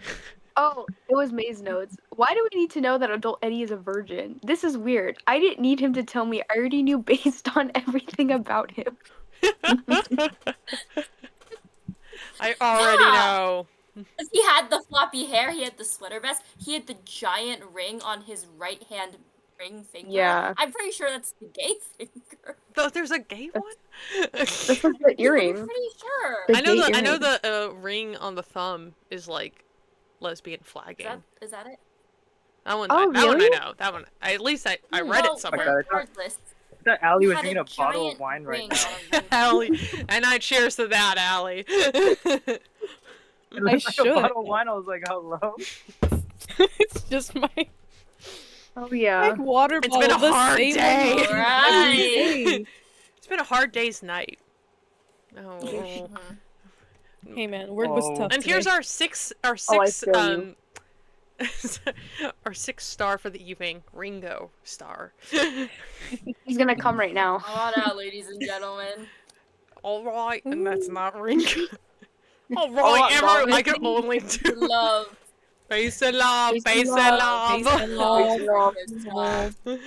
Oh, it was May's notes. Why do we need to know that adult Eddie is a virgin? This is weird. I didn't need him to tell me. I already knew based on everything about him. I already Yeah. know. He had the floppy hair, he had the sweater vest, he had the giant ring on his right hand ring finger. Yeah. I'm pretty sure that's the gay finger. Though there's a gay one. That's like the earring. I'm pretty sure. The I know gay the earring. ring on the thumb is like lesbian Is flagging. is that it? That one, Oh, that one I really? know. That one, at least I read Well, it somewhere. Okay. regardless, I thought Allie he was had drinking a bottle of giant wine right ring now. on a ring. Allie, and I cheers to that, Allie. It looked like should. a bottle of wine. I was like, hello? It's just my Oh yeah. water It's bottle. been a the hard same day. one Right. every day. It's been a hard day's night. Oh. Mhm. Hey man, word was Oh. tough. And here's today. our six I feel you. our 6-star for the evening, Ringo star. He's gonna come right now. How about that, ladies and gentlemen? All right, and that's not Ringo. All Oh, right, I Emma, love I it. can only do Love. face and love, Face face and and Face love. and love. Love. Love.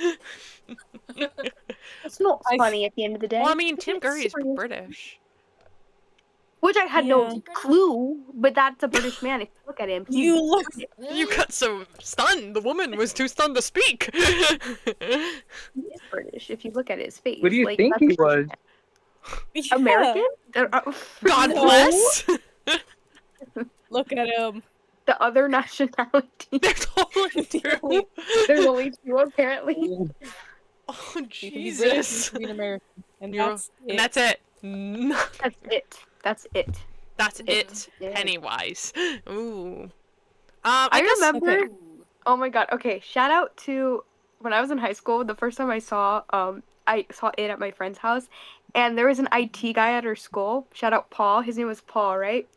It's not I- funny at the end of the day. Well, I mean, Tim It's Curry's serious. British. Which I had Yeah. no clue, but that's a British man. If you look at him, he's You look. You got so stunned. The woman was too stunned to speak. he is British. If you look at his face, What do you like, think that's he a British was? man. Yeah. American? God No. bless. Look at him. The other nationality. There's only two. There's only two apparently. Oh You can be British, Jesus. you can be an American, and You're- that's And it. that's it. That's it. That's it. That's it. Yeah. Pennywise. Ooh. I guess- remember. okay. Oh my god. Okay, shout out to when I was in high school. The first time I saw it at my friend's house, and there was an IT guy at her school. Shout out Paul. His name was Paul, right?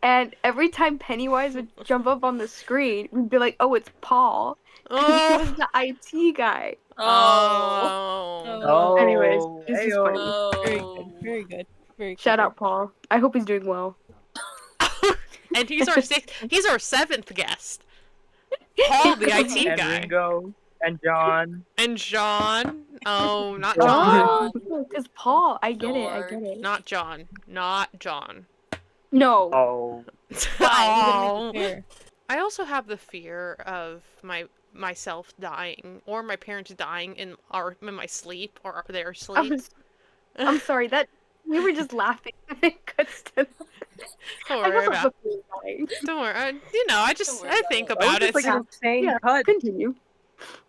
And every time Pennywise would jump up on the screen, we'd be like, "Oh, it's Paul." And he Oh. was the IT guy. Oh. Oh, Anyways, this is ayo. funny. Very Oh. good. Very good. Very Shout clever. out Paul. I hope he's doing well. And he's our he's our 7th guest. Paul, the IT And guy. Ringo and John. And John. Oh, not Oh. John. Oh, because Paul. I get it. I get it. Not John. Not John. No. Oh, Oh. Fair. I also have the fear of myself dying or my parents dying in my sleep or their sleep. I'm sorry. That we were just laughing. It cuts to. Don't I worry never about. looked at you dying. Don't worry. I Don't worry about think it. about that it. was just like an insane Yeah. cut. Continue.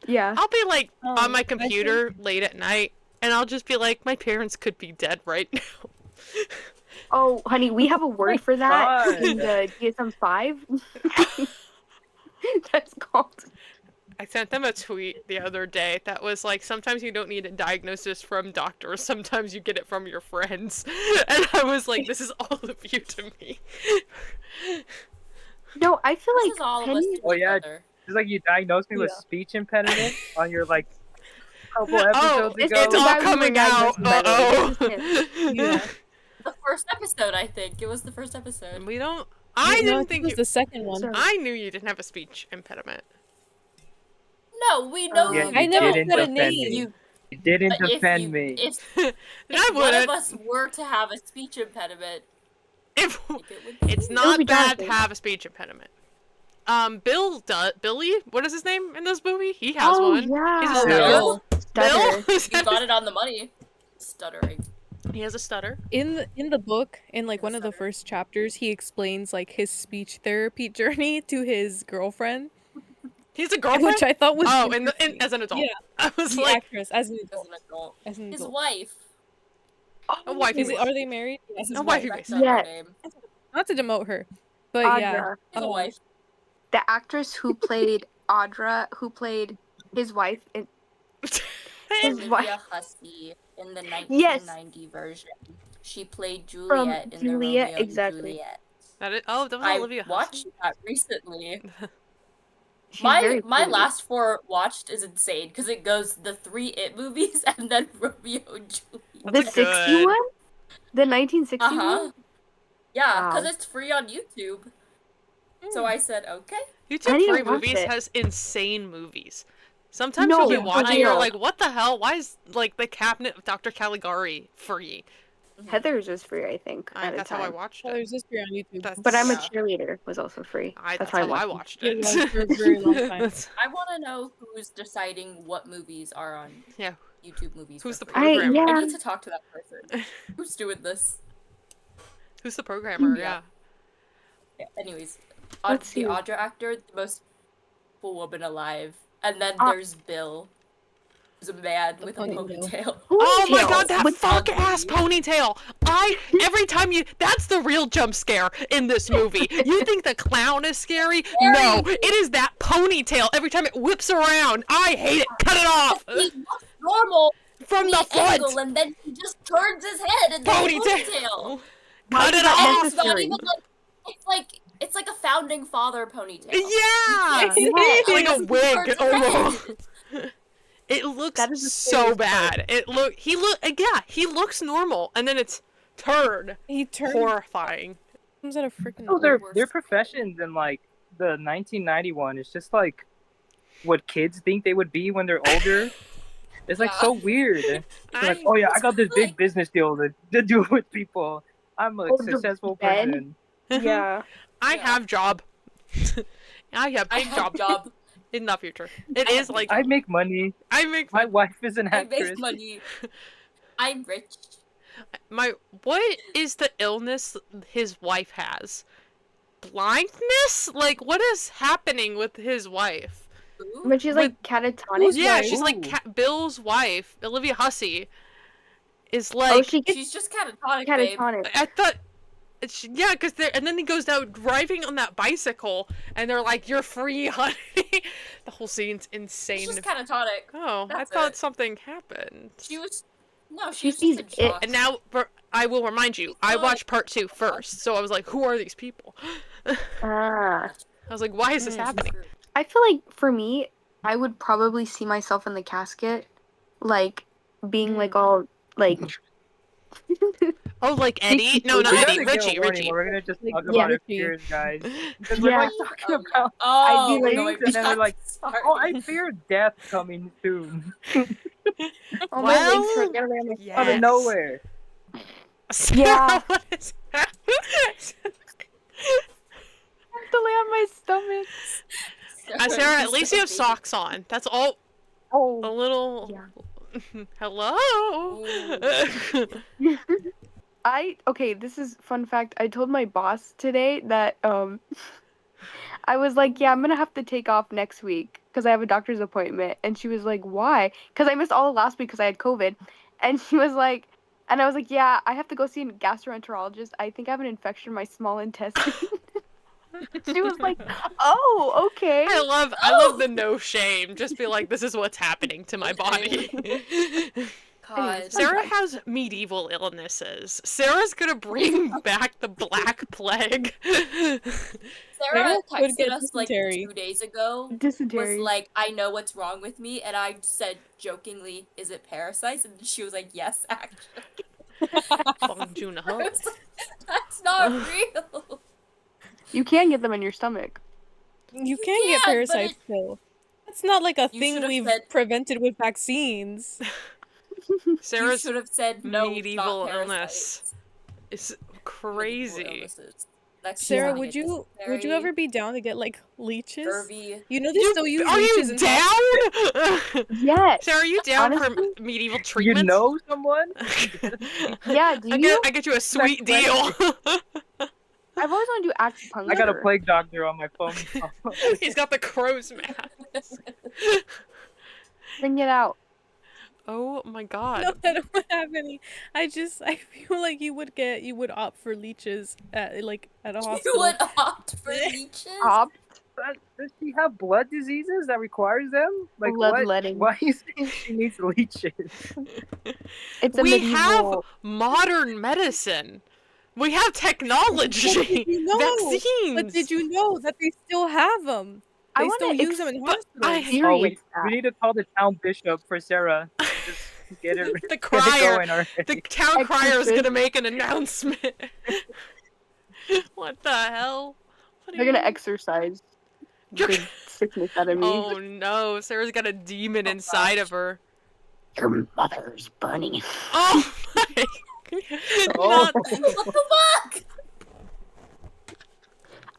Yeah. I'll be like on my I computer late at night, and I'll just be like, my parents could be dead right now. Oh, honey, we have a word for that God. in the DSM-5. That's called. I sent them a tweet the other day that was like, sometimes you don't need a diagnosis from doctors, sometimes you get it from your friends. And I was like, this is all of you to me. No, I feel This like is all of us Penny. Oh, yeah. together. It's like you diagnosed me with Yeah. speech impediment on your like couple Oh, episodes it's ago. it's all guy we were coming out. diagnosed by, Uh-oh. Yeah. The first episode, I think. It was the first episode. We don't. I No, didn't think it was you. the second one. Sorry. I knew you didn't have a speech impediment. No, we know Yeah, you. I you never didn't said a defend name. me. You, You didn't if defend you, me. If, I if one of wouldn't. us were to have a speech impediment, If I think it would be it's you. not be bad to Jonathan. have a speech impediment. Billy, what is his name in this movie? He has Oh one. yeah. He's a Oh, stutter. Bill? Stutter. Bill? Is You that got his- it on the money. Stuttering. He has a stutter. In the book, in like Yes, one of the sir. first chapters, he explains like his speech therapy journey to his girlfriend, He's a girlfriend. which I thought was Oh, interesting. as an adult. Yeah. I was The like, actress as an As adult. an adult. As an His adult. wife. A wifey Is it? base. Are they married? That's his A wife. wifey That's base. not her Yeah. name. Not to demote her, but yeah. Audra. His wife. The actress who played Audra, who played his wife in his Olivia wife Hussey in the Yes. 1990 version. She played From Juliet in the Juliet, Romeo and exactly. Juliet. That was I Olivia watched Hussey? that recently. She's My very pretty. last 4 watched is insane because it goes the 3 It movies and then Romeo and Juliet. The That's 60 good. one? The 1960 Uh-huh. Yeah, because Wow. it's free on YouTube. So I said, okay. I YouTube need to free watch movies it. has insane movies. Sometimes No, you'll be Yeah, watching, I you're know. like, what the hell? Why is, like, the Cabinet of Dr. Caligari free? Heather's was free, I think, at a That's how I time. watched Oh, it. there's this free on YouTube. That's, But I'm a Yeah. cheerleader was also free. that's how I watched it. It was for a very long time. That's- I want to know who's deciding what movies are on yeah. YouTube movies. Who's for the free. programmer? I yeah. need to talk to that person. Who's doing this? Who's the programmer? Yeah. Yeah. Yeah, anyways, Let's the see. Audra actor, the most beautiful woman alive. And then Ah. there's Bill, who's a man with a ponytail. ponytail. Oh my Ponytails god, that with fuck ass ugly. ponytail! Every time that's the real jump scare in this movie. You think the clown is scary? No, it is that ponytail every time it whips around. I hate it. Cut it off! He looks normal From the angle, front! and then he just turns his head and then ponytail. Cut it that off! And it's not necessary? even it's like a founding father ponytail. Yeah! Yeah. It's like a He wig turns his almost. head. It looks That is the so scariest bad. He looks normal, and then it's turned He turns horrifying. comes out of freaking. Oh, their worst. professions in like the 1991 is just like what kids think they would be when they're older. It's like Yeah. so weird. It's like, I- oh yeah, I got this big like- business deal to do with people. I'm a Oh, the successful bed? person. Yeah. I Yeah. have job. I have I big have job. in the future. It is like I make money. I make My wife is an I actress. make money. I'm rich. what is the illness his wife has? Blindness? Like what is happening with his wife? Ooh. But she's like catatonic. Who's Yeah, wife? she's like Ooh. Bill's wife, Olivia Hussey. Is Oh, like she gets She's just catatonic, babe. catatonic. I thought yeah, because and then he goes out driving on that bicycle, and they're like, "You're free, honey." The whole scene's insane. She's just catatonic. Oh, I That's thought it. something happened. She was no, She she was sees just in it. shock. And now I will remind you, I watched part 2 first, so I was like, "Who are these people?" Ah. I was like, "Why is this happening?" I feel like for me, I would probably see myself in the casket, like being like all like. Oh, like Eddie? No, We're not gonna Eddie. give a Richie. warning, Richie. but we're gonna just Like, talk yeah, about our Richie. fears, guys. Because we're Yeah. like talking about. Oh, I'd be no, like- I'm And then they're not like, sorry. oh, I fear death coming soon Oh, my legs Well, hurt. Get away from my yes. out of nowhere. Sarah, Yeah. what is happening? I have to lay on my stomach. Sarah, at least you have socks on. That's all. A Oh. little. Yeah. Hello. Okay, this is fun fact. I told my boss today that I was like, yeah, I'm gonna have to take off next week because I have a doctor's appointment, and she was like, why? Because I missed all of last week because I had COVID, and she was like, and I was like, yeah, I have to go see a gastroenterologist. I think I have an infection in my small intestine. She was like, oh, okay. I love the no shame. Just be like, this is what's happening to my body. God. Sarah has medieval illnesses. Sarah's gonna bring back the Black Plague. Sarah Sarah would texted get us like dysentery. 2 days ago. Was Dysentery. like, I know what's wrong with me, and I said jokingly, "Is it parasites?" And she was like, "Yes, actually." Bong Joon-ho. I was like, that's not real. You can get them in your stomach. You can get but parasites still. It's not like a You thing should've we've said- prevented with vaccines. You Sarah's should have said no. medieval not illness parasites. is Medieval crazy. illnesses. Next Sarah, time would you get you dysentery, ever be down to get like leeches? scurvy? You know they still use Are leeches you in down? Yes. Sarah, are you down Honestly, for medieval You treatment? know someone? Yeah, do you? I get you a sweet deal. I've always wanted to do acupuncture. I got a plague doctor on my phone. He's got the crow's mask. Bring it out. Oh my god. No, I don't have any. I feel like you would opt for leeches at a You hospital. would opt for leeches? But does she have blood diseases that requires them? Like Bloodletting. Why do you think she needs leeches? It's a We medieval. have modern medicine. We have technology. Vaccines. But did you know that they still have them? I They still wanna use them in but I- hospitals. Oh, we experience that. need to call the town bishop for Sarah. Just get it The get it crier. going already. The town crier is Exorcist. gonna make an announcement. What the hell? What are They're gonna you- exercise You're- the sickness out of me. Oh no, Sarah's got a demon inside of her. Your mother's bunny. Oh my. Oh. Not- What the fuck?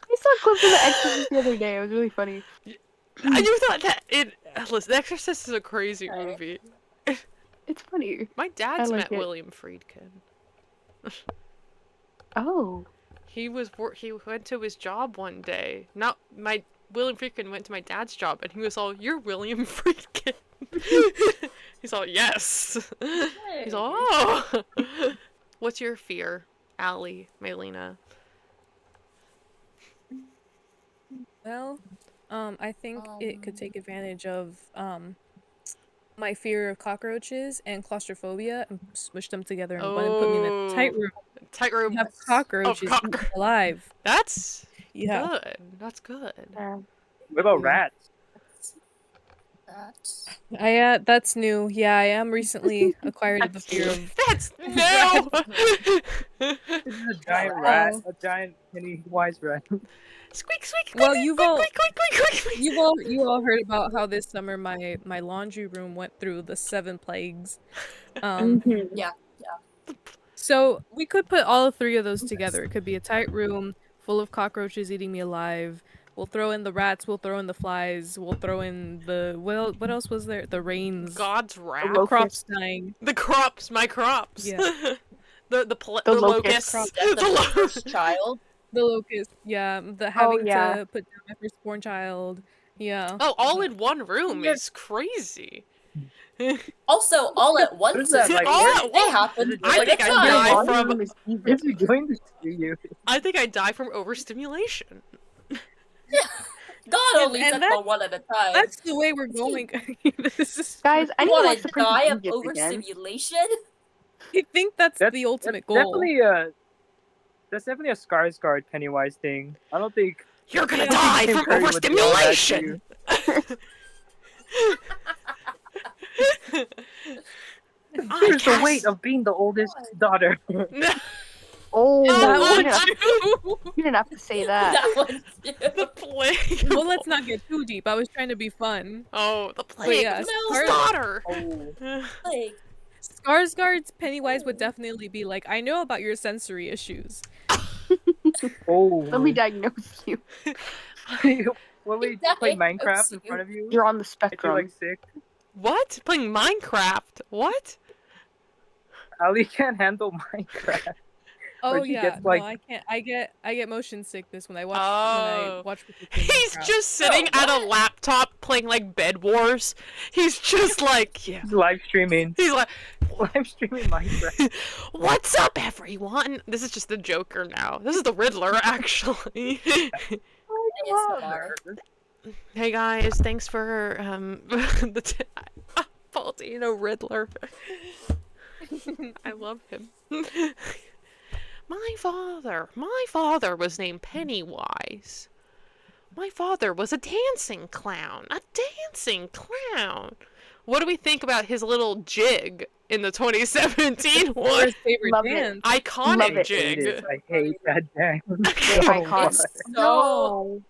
I saw clips of The Exorcist the other day. It was really funny. You thought that it. Listen, The Exorcist is a crazy movie. It's funny. My dad's like met it. William Friedkin. Oh. He went to his job one day. William Friedkin went to my dad's job, and he was all, "You're William Friedkin." He's all, "Yes." He's all, "Oh." What's your fear, Allie, Melina? Well, I think it could take advantage of my fear of cockroaches and claustrophobia and smush them together and put me in a tight room. Tight room. Have cockroaches eat me alive. That's Yeah. good. That's good. What about rats? That's new. Yeah, I am recently acquired the fear of. That's no. This is a giant rat, a giant Pennywise rat. Squeak, squeak. Well, quick, you've quick, all- quick, quick, quick, quick, quick. You all heard about how this summer my laundry room went through the 7 plagues. Yeah. So we could put all 3 of those together. It could be a tight room full of cockroaches eating me alive. We'll throw in the rats. We'll throw in the flies. We'll throw in the what else was there? The rains. God's wrath. The crops dying. The crops, my crops. Yeah. the The locusts. locusts. Death of The the lo- first child. The locust. Yeah. The having yeah. to put down my firstborn child. Yeah. Oh, all in one room is crazy. Also, all at once. What is that, like, All where- at They once. happened I one think at a I time. died Laundry from- room is evil. Is he doing this to you? I think I die from overstimulation. God only And sent that- them one at a time. That's the way we're going. This is. Guys, I need to Want watch to the Prince die of of Egypt again. overstimulation? I think that's the ultimate goal. That's definitely a Skarsgård Pennywise thing. I don't think You're gonna Yeah. die Tim from Curry would do all that to overstimulation. Here's the weight of being the oldest daughter. Oh, that you one didn't have- you didn't have to say that. That one too. The plague. Well, let's not get too deep. I was trying to be fun. Oh, the plague. yeah, His Scar- daughter. Oh. Like, Skarsgård's Pennywise would definitely be like, I know about your sensory issues. Oh. Let me diagnose you. Will we That play makes Minecraft in you- front of you? You're on the If you're spectrum. like sick. What? Playing Minecraft? What? Ali can't handle Minecraft. Oh she yeah, gets, like- no, I can't. I get motion sickness when I watch Oh. people play He's Minecraft. just sitting Oh, at a what? laptop playing like Bed Wars. He's just like, yeah. He's live streaming. He's like, Live streaming Minecraft. what's up, everyone? This is just the Joker now. This is the Riddler, actually. ASMR. Hey guys, thanks for Baldino Riddler. I love him. My father was named Pennywise. My father was a dancing clown. A dancing clown. What do we think about his little jig in the 2017 one? His favorite Love it. dance. Love Iconic it. Hate it. jig. I hate that dance. Iconic. It's so No.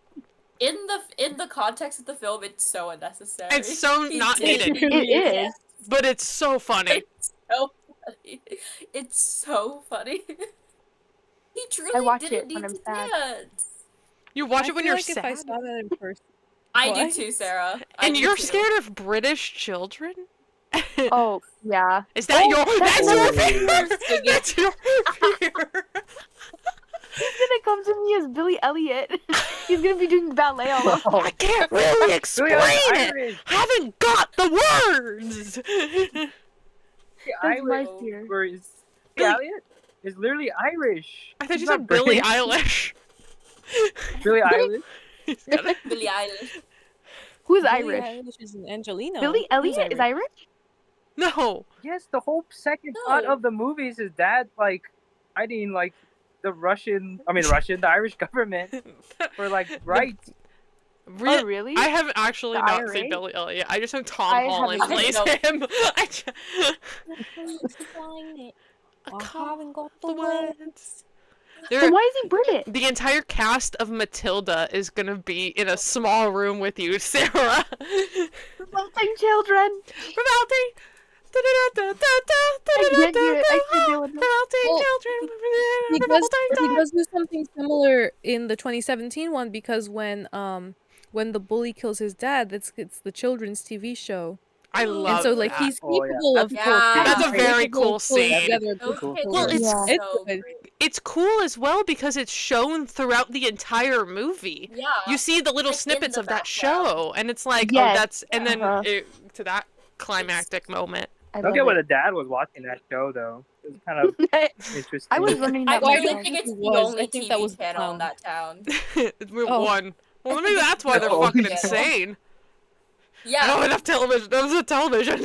in the context of the film, it's so unnecessary. It's so He not did needed. It is. But it's so funny. It's so funny. It's so funny. He truly I watch didn't it when need I'm to sad. dance. You watch I it when feel you're like sad. if I saw that in person. I What? do too, Sarah. I And do you're too. scared of British children? Oh, yeah. Is that your that's your what fear? singing. That's your fear. He's gonna come to me as Billy Elliot. He's gonna be doing ballet all over. I can't really explain Really, it. Irish. Haven't got the words. That's my Irish, fear. or is Billy- Elliot is literally Irish. I thought He's you not said Billie British. Eilish. Billie Eilish. He's got a- Billie Eilish. Who's Billie Irish? Eilish is an Angelino. Billy Who's Elliot is Irish? No. Yes, the whole second plot No. of the movie is his dad like fighting like the Irish government for like rights. Oh, really? I haven't actually The not IRA? seen Billy Elliot. I just know Tom I Holland haven't plays either. him. I haven't got the words. Then why is he British? The entire cast of Matilda is gonna be in a small room with you, Sarah. Revolting children. Revolting. I can't do it. I can't do it. Revolting He children. does do something similar in the 2017 one because when the bully kills his dad, it's the children's TV show. I love And so like that. he's Oh, yeah. capable That's of a cool Yeah. That's a Great. very capable cool of pulling scene. together a Those group of kids Well, are children. it's- It's so good. great. It's cool as well because it's shown throughout the entire movie. Yeah. You see the little Like, in snippets the of that background. show, and it's like, Yes. oh, that's, and then Uh-huh. to that climactic moment. I Don't love get what it. a dad was watching that show though. It was kind of interesting. I was wondering I that really myself. think it's It the was. only I think TV that was the channel in clown. that town. We're Oh. one. Well, I maybe think that's why they're Oh, fucking yeah. insane. Yeah. I don't have enough television. That was a television.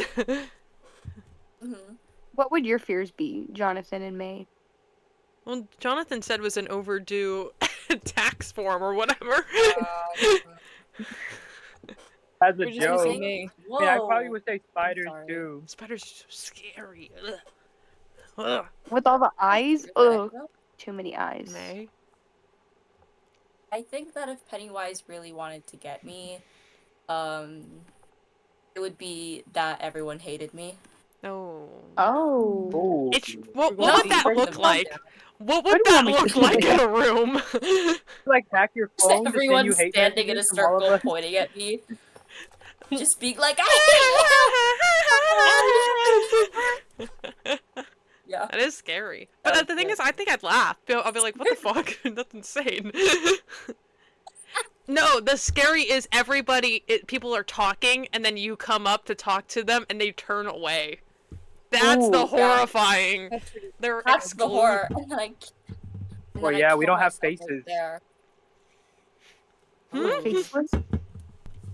Mhm. What would your fears be, Jonathan and May? Well, Jonathan said it was an overdue tax form or whatever. As a We're just joke, missing May. Whoa. yeah, I probably would say spiders sorry. too. Spiders are so scary. Ugh. Ugh. With all the eyes? Is Ugh, that- too many eyes. May. I think that if Pennywise really wanted to get me, it would be that everyone hated me. No. Oh. Oh, It's what No, would that break look them like? down. What What would do you that want me look to like do? in a room? like hack your Just phone, pretend everyone you hate standing in a messages from all of circle us. pointing at me. Just being like, I hate you! Yeah. That is scary. But the thing is, I think I'd laugh. I'll be like, what the fuck? That's insane. No, the scary is people are talking, and then you come up to talk to them, and they turn away. That's the Ooh. horrifying. That's pretty- They're That's the horror. And like, and Well, then I yeah, we kill don't have myself right faces. there. Hmm? Faceless?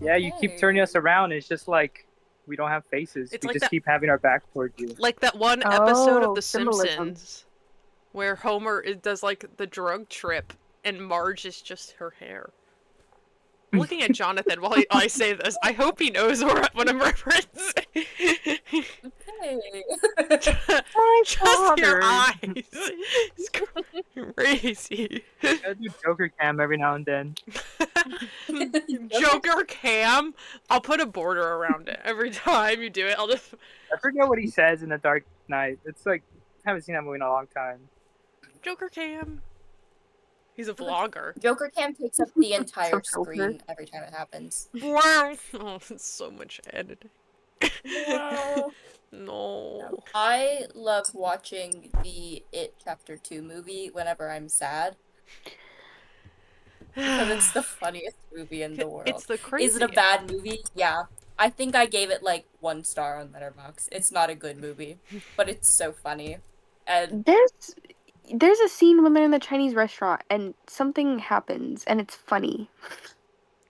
Yeah, you keep turning us around, and it's just like we don't have faces. It's We like just that- keep having our back towards you. Like that one episode of Oh, The symbolism. Simpsons, where Homer does like the drug trip, and Marge is just her hair. I'm looking at Jonathan while I say this. I hope he knows what I'm referencing. Hey. Just your father. eyes. It's crazy. I do Joker cam every now and then. Joker cam. I'll put a border around it every time you do it. I'll just I forget what he says in The Dark Knight. It's like I haven't seen that movie in a long time. Joker cam. He's a vlogger. Joker Cam takes up the entire So filtered. screen every time it happens. Wow. Oh, it's so much editing. No. No. I love watching the It Chapter 2 movie whenever I'm sad. Because it's the funniest movie in the world. It's the crazy. Is it a bad movie? Yeah. I think I gave it like 1 star on Letterboxd. It's not a good movie, but it's so funny. And There's a scene when they're in the Chinese restaurant and something happens and it's funny.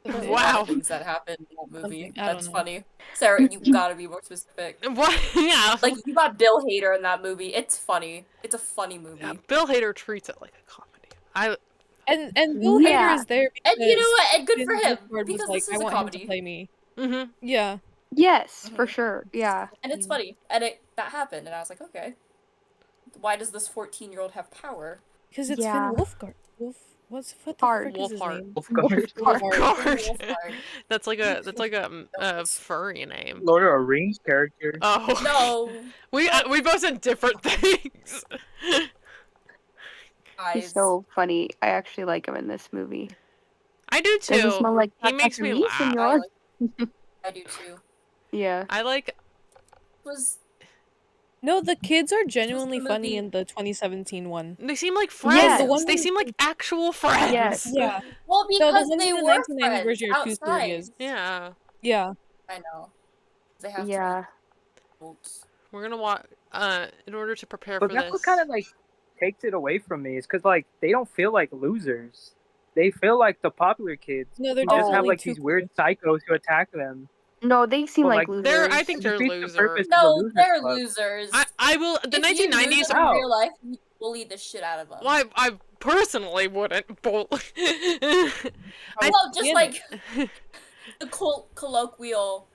there's a lot Wow. of things that happen in that movie. Something- I don't That's know. funny. Sarah, you gotta be more specific. What? Yeah. Like, you got Bill Hader in that movie. It's funny. It's a funny movie. Yeah, Bill Hader treats it like a comedy. And Bill Yeah. Hader is there And you know because what? And good for Vince him. Wolfhard was Because like, this I is a want him to comedy. play me. Mm-hmm. Yeah. Yes, for Mhm. sure. Yeah. And it's funny. And that happened. And I was like, okay. Why does this 14-year-old have power? Because it's Yeah. Finn Wolfhard. What the Hard. frick is his Wolfhard. name? Wolfhard. Wolfhard. Wolfhard. That's like a furry name. Lord of the Rings character. Oh. No. We both said different things. Guys. He's so funny. I actually like him in this movie. I do Does he too. smell like He caca makes to me me, laugh. senor? I do too. Yeah. I like. Was No, the kids are genuinely the funny movie- in the 2017 one. They seem like friends. Yes. The one They with- seem like actual friends. Yes. Yeah. well No, the because ones they in the were 19th friends anniversary are too outside. serious. Yeah. Yeah. I know. They have Yeah. to be adults. We're gonna watch. in order to prepare But for that's this. what kind of like takes it away from me is because like they don't feel like losers. They feel like the popular kids No, they're who just have definitely like too these weird psychos who attack them. No, they seem But, like like, losers. I think It they're defeats the loser. purpose of the No, losers they're club. losers. I will. The If you knew 1990s. them in real life, you bully the shit out of them. Well, I personally wouldn't. Well, Well, just like the colloquial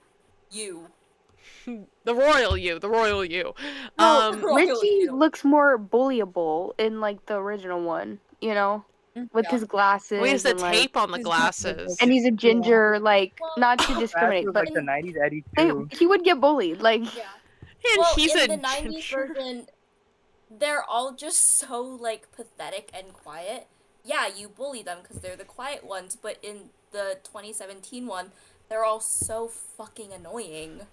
you. the royal you. No, Royal Richie you. looks more bullyable in like the original one, you know, with Yeah. his glasses. We use the and, like, tape on the He's glasses. and he's a ginger, like Well, not to That discriminate, was but like the '90s Eddie too. he would get bullied. Like, Yeah. And Well, he's in a the 90s ginger. version, they're all just so, like, pathetic and quiet. Yeah, you bully them because they're the quiet ones, but in the 2017 one, they're all so fucking annoying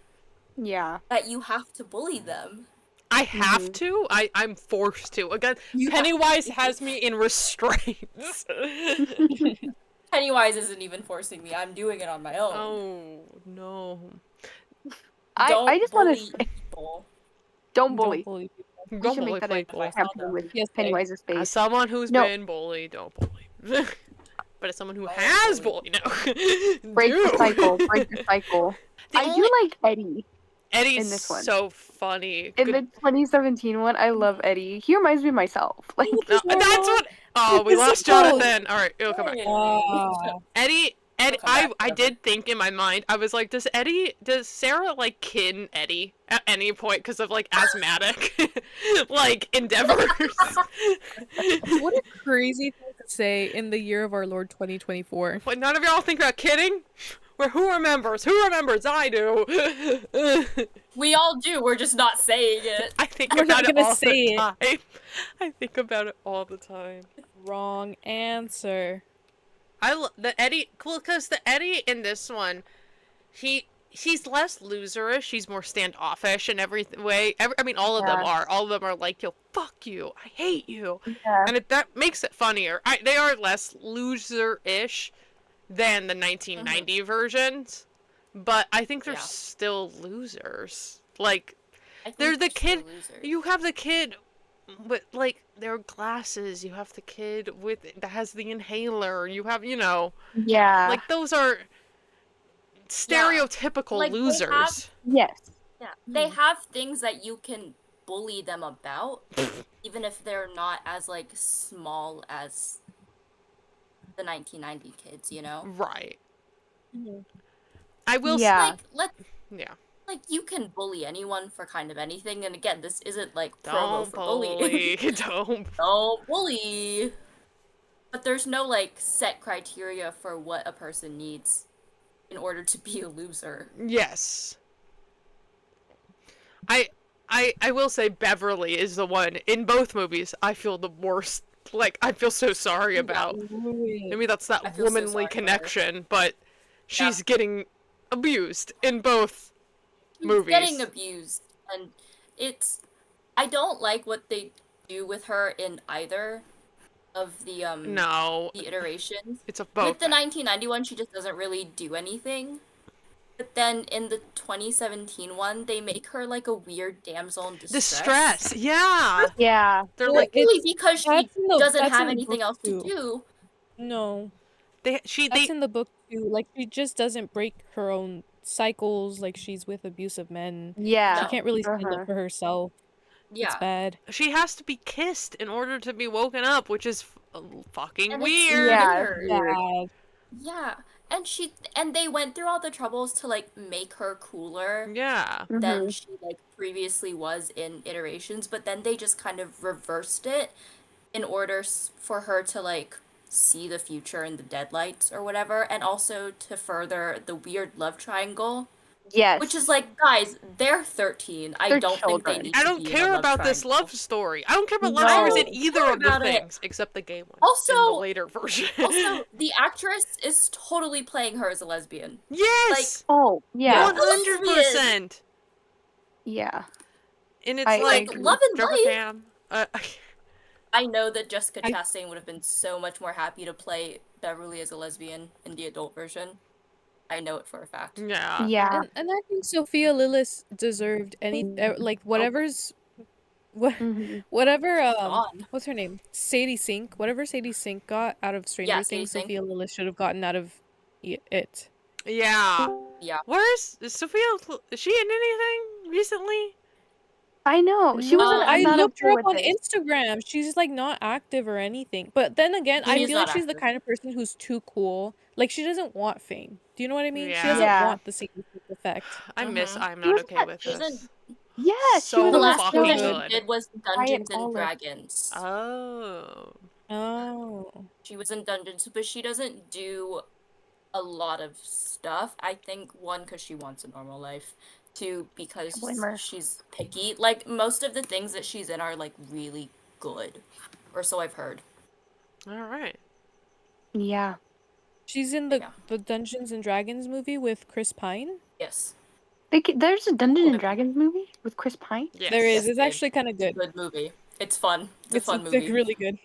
yeah, that you have to bully them. I have to. I'm forced to. Again, You have Pennywise to. has me in restraints. Pennywise isn't even forcing me. I'm doing it on my own. Oh no! I just want to bully say, people. don't bully. Don't bully people. We Don't should bully make that a people. I saw campaign them. with Yes, Pennywise's As face. someone who's No. been bullied, don't bully. But as someone who Don't has bully. bullied, no. Break the Do. cycle. Break the cycle. The I only- do like Eddie. Eddie's in this one. so funny. In Good- the 2017 one, I love Eddie. He reminds me of myself. Like, No, that's what. Oh, we It's lost so cool. Jonathan. All right, he'll come back. Eddie. He'll come back, I Jonathan. did think in my mind, I was like, does Sarah like kin Eddie at any point because of like asthmatic like endeavors? What a crazy thing to say in the year of our Lord 2024. What, none of y'all think about kidding? Who remembers? Who remembers? I do. We all do. We're just not saying it. I think We're about not it gonna all say the it. time. I think about it all the time. Wrong answer. The Eddie, cool, because the Eddie in this one, he's less loserish. He's more standoffish in every way. I mean, all of them are. All of them are like, yo, fuck you, I hate you, yeah. and that makes it funnier. They are less loser-ish than the 1990 versions, but I think they're Yeah. still losers. Like, I think they're the still kid. losers. You have the kid with like their glasses. You have the kid that has the inhaler. You have, Yeah. like those are stereotypical Like, they have- losers. yes. Yeah, they have things that you can bully them about, even if they're not as like small as the 1990 kids. You know, Right. Mhm. I will. Yeah. Yeah. Like you can bully anyone for kind of anything. And again, this isn't like promo Don't for bullying. bully. Don't. Don't bully. But there's no like set criteria for what a person needs in order to be a loser. Yes. I will say Beverly is the one in both movies I feel the worst. Like, I feel so sorry about. Maybe that's that I feel so womanly sorry for her. connection, but she's Yeah. getting abused in both She's movies. getting abused, and I don't like what they do with her in either of the No, the iterations. it's a both. With the 1991, she just doesn't really do anything. But then in the 2017 one, they make her like a weird damsel in distress. Distress, yeah. Yeah. They're Well, like Only because she that's in the- doesn't that's have in the anything book else to too. do. No, they that's in the book too. Like, she just doesn't break her own cycles. Like, she's with abusive men. Yeah. She can't really stand Uh-huh. up for herself. It's Yeah. bad. she has to be kissed in order to be woken up, which is fucking And it's weird. Yeah. weird. Bad. Yeah. And they went through all the troubles to like make her cooler Yeah. than Mhm. she like previously was in iterations, but then they just kind of reversed it in order for her to like see the future in the deadlights or whatever, and also to further the weird love triangle, Yes. which is like, guys, they're 13. I They're don't think they children. need I to don't be in a care love about this triangle. love story. I don't care about No. love stories I in don't either care of the about it. things, except the gay one. Also- in the later version. Also, the actress is totally playing her as a lesbian. yes, Oh, yeah. 100%. Yeah. And it's I like agree. Love and Trevor life. Cam. I know that Jessica I- Chastain would have been so much more happy to play Beverly as a lesbian in the adult version. I know it for a fact. Yeah. Yeah. And I think Sophia Lillis deserved like whatever's What, Mhm. whatever, Gone. what's her name? Sadie Sink. Whatever Sadie Sink got out of Stranger Yeah, Sadie Things, Sink. Sophia Lillis should have gotten out of it. Yeah. Yeah. Where's is Sophia? Is she in anything recently? I know. She was in No, I'm I Not looked her Okay up with on This. Instagram. She's like not active or anything. But then again, I She's feel not like she's the active. kind of person who's too cool. Like she doesn't want fame. Do you know what I mean? She Yeah. doesn't Yeah. want the Sadie Sink effect. I miss. Mhm. I'm She not was okay in with She was this. in Yeah, she was So the in that last thing fucking that show. she good. did was Quiet Dungeons and Olive. Dragons. Oh. Oh. She was in Dungeons, but she doesn't do a lot of stuff. I think one, because she wants a normal life. Two, because Can't blame her. she's picky. Like most of the things that she's in are like really good, or so I've heard. All right. Yeah. She's in Yeah. the Dungeons and Dragons movie with Chris Pine. Yes. There's a Dungeons Cool. and Dragons movie with Chris Pine. Yes. There is. Yes, It's babe. actually kind of It's a good. good movie. It's fun. It's a fun It's like movie. really good.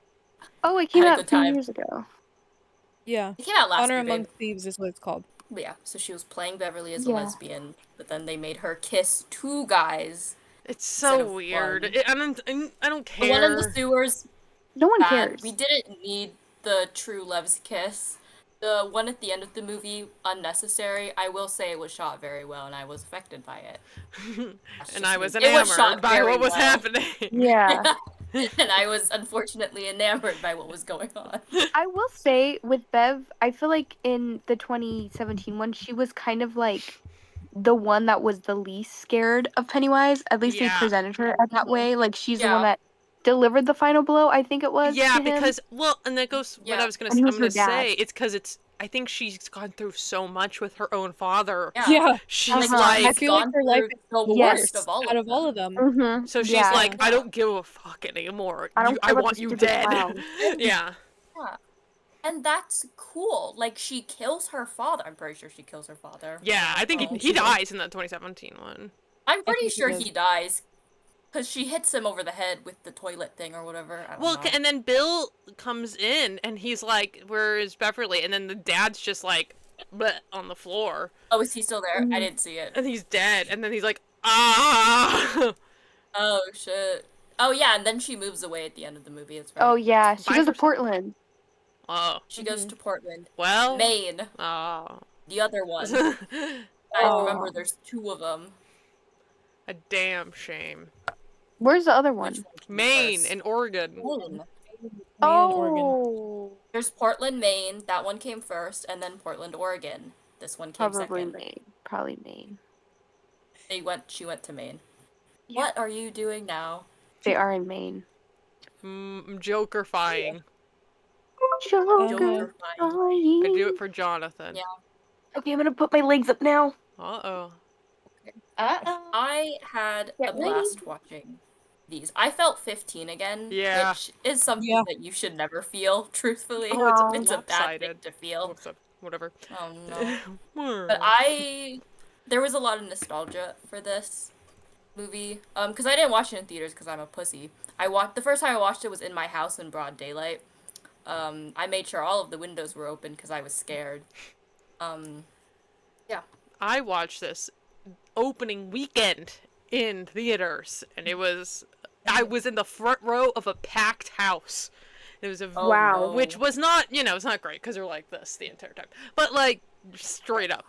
Oh, it I came had a out a good few time. years ago. Yeah. It came out last Honor year, Among babe. Thieves is what it's called. But yeah, so she was playing Beverly as a Yeah. lesbian, but then they made her kiss two guys. It's Instead so of weird. one. I don't The one in the care. sewers, No one bad. cares. We didn't need the true love's kiss. The one at the end of the movie, unnecessary. I will say it was shot very well, and I was affected by it. That's And just I me. was It was shot enamored by very what was well. happening. Yeah. And I was unfortunately enamored by what was going on. I will say with Bev, I feel like in the 2017 one, she was kind of like the one that was the least scared of Pennywise. At least they Yeah. presented her that Mhm. way. Like she's the one Yeah. that delivered the final blow, I think it was. Yeah, to him. because and that goes what Yeah. I was gonna. And he I'm was her gonna dad. say it's because it's. I think she's gone through so much with her own father. Yeah. Yeah. She's Uh-huh. I like, feel like gone her life through is the the Yes. worst of all out of of all them. of them. Mm-hmm. so she's Yeah. like, I Yeah. don't give a fuck anymore. I don't I care about want the you stupid dead. clown. Yeah. Yeah. And that's cool. Like, she kills her father. I'm pretty sure she kills her father. Yeah, I think Oh. he dies in the 2017 one. I'm pretty think he sure does. he dies. Because she hits him over the head with the toilet thing or whatever. I don't Well, know. and then Bill comes in and he's like, "Where is Beverly?" And then the dad's just like, bleh, on the floor, Oh, is he still there? I Mhm. didn't see it. and he's dead. And then he's like, "Ah!" Oh, shit. Oh, yeah, and then she moves away at the end of the movie. That's right. Oh yeah, she By goes to herself. Portland. Oh, She goes to Portland. well. Maine. Oh. The other one. A Guys, Oh. remember, there's two of them. damn shame. Where's the other Which one? one came Maine first? and Oregon. Maine. Maine and Oregon. Oh, There's Portland, Maine. That one came first, and then Portland, Oregon. This one came probably second. Maine. Probably Maine. She went to Maine. Yeah. What are you doing now? They are in Maine. Joker-fying. Joker fight. I do it for Jonathan. Yeah. Okay, I'm gonna put my legs up now. Uh-oh. I had Get a blast watching these. I felt 15 again, Yeah. which is something Yeah. that you should never feel, truthfully. Oh, it's No. It's a bad thing lopsided. to feel. What's up? Whatever. Oh no. But there was a lot of nostalgia for this movie. Because I didn't watch it in theaters because I'm a pussy. The first time I watched it was in my house in broad daylight. I made sure all of the windows were open because I was scared. Yeah. I watched this opening weekend in theaters, and it was I was in the front row of a packed house. It was a Oh, Wow. no. which was not, it's not great because they're like this the entire time, but like straight up.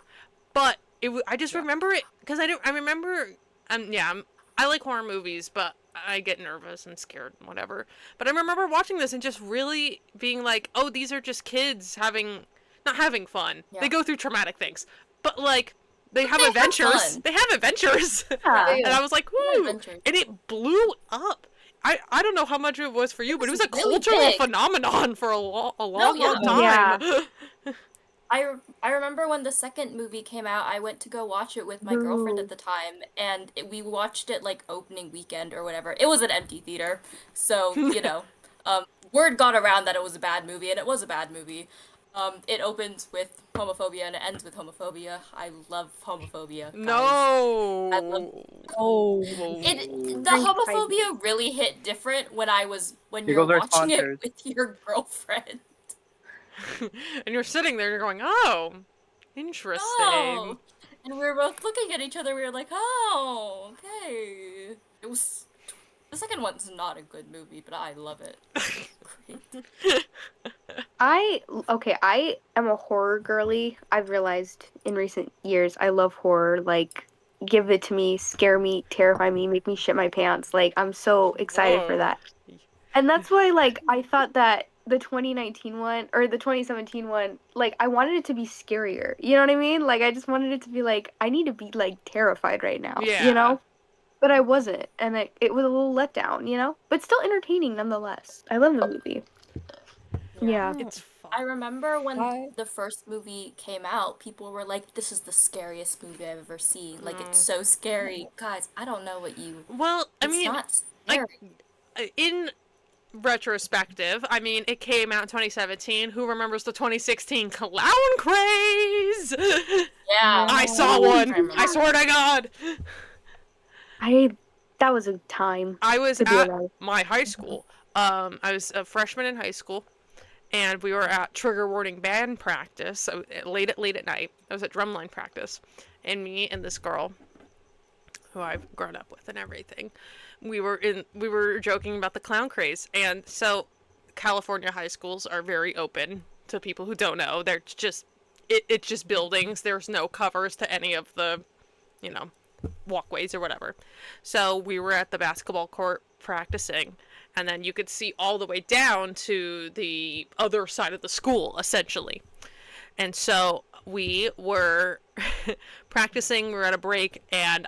But I just remember it because I remember I like horror movies, but I get nervous and scared and whatever. But I remember watching this and just really being like, oh, these are just kids not having fun. Yeah. They go through traumatic things, but like they have they have adventures. fun. They have adventures. Yeah. And I was like, whoo! adventures. And it blew up. I don't know how much it was for you, but it was a really cultural big. phenomenon for a long yeah. time. I remember when the second movie came out, I went to go watch it with my girlfriend at the time, and we watched it like opening weekend or whatever. It was an empty theater, so, word got around that it was a bad movie, and it was a bad movie. It opens with homophobia and it ends with homophobia. I love homophobia, guys. No. I love- Oh. The Drink homophobia really hit different when Here you were goes our watching it sponsors. with your girlfriend. And you're sitting there and you're going, oh, interesting. Oh, and we were both looking at each other. We were like, "Oh, okay." It was The second one's not a good movie, but I love it. Great. I am a horror girly. I've realized in recent years I love horror. Like, give it to me, scare me, terrify me, make me shit my pants. Like, I'm so excited for Whoa. that. And that's why, like, I thought that the 2019 one or the 2017 one, like, I wanted it to be scarier. You know what I mean? Like, I just wanted it to be like, I need to be like terrified right now. Yeah. You know? But I wasn't, and it was a little letdown, you know? But still entertaining nonetheless. I love the movie. Yeah. It's fun. I remember when I- the first movie came out, people were like, "This is the scariest movie I've ever seen. Like, it's so scary." Guys, I don't know what you. Well, I It's mean, not like, scary. in retrospective, I mean, it came out in 2017. Who remembers the 2016 clown craze? Yeah. I saw I one. remember. I swear to God. That was a time I was to be at alive. my high school. I was a freshman in high school, and we were at trigger warning band practice. So late at night. I was at drumline practice, and me and this girl, who I've grown up with and everything, we were joking about the clown craze. And so California high schools are very open to people who don't know. They're just it's just buildings. There's no covers to any of the, you know, walkways or whatever. So we were at the basketball court practicing, and then you could see all the way down to the other side of the school, essentially. And so we were practicing, we were at a break, and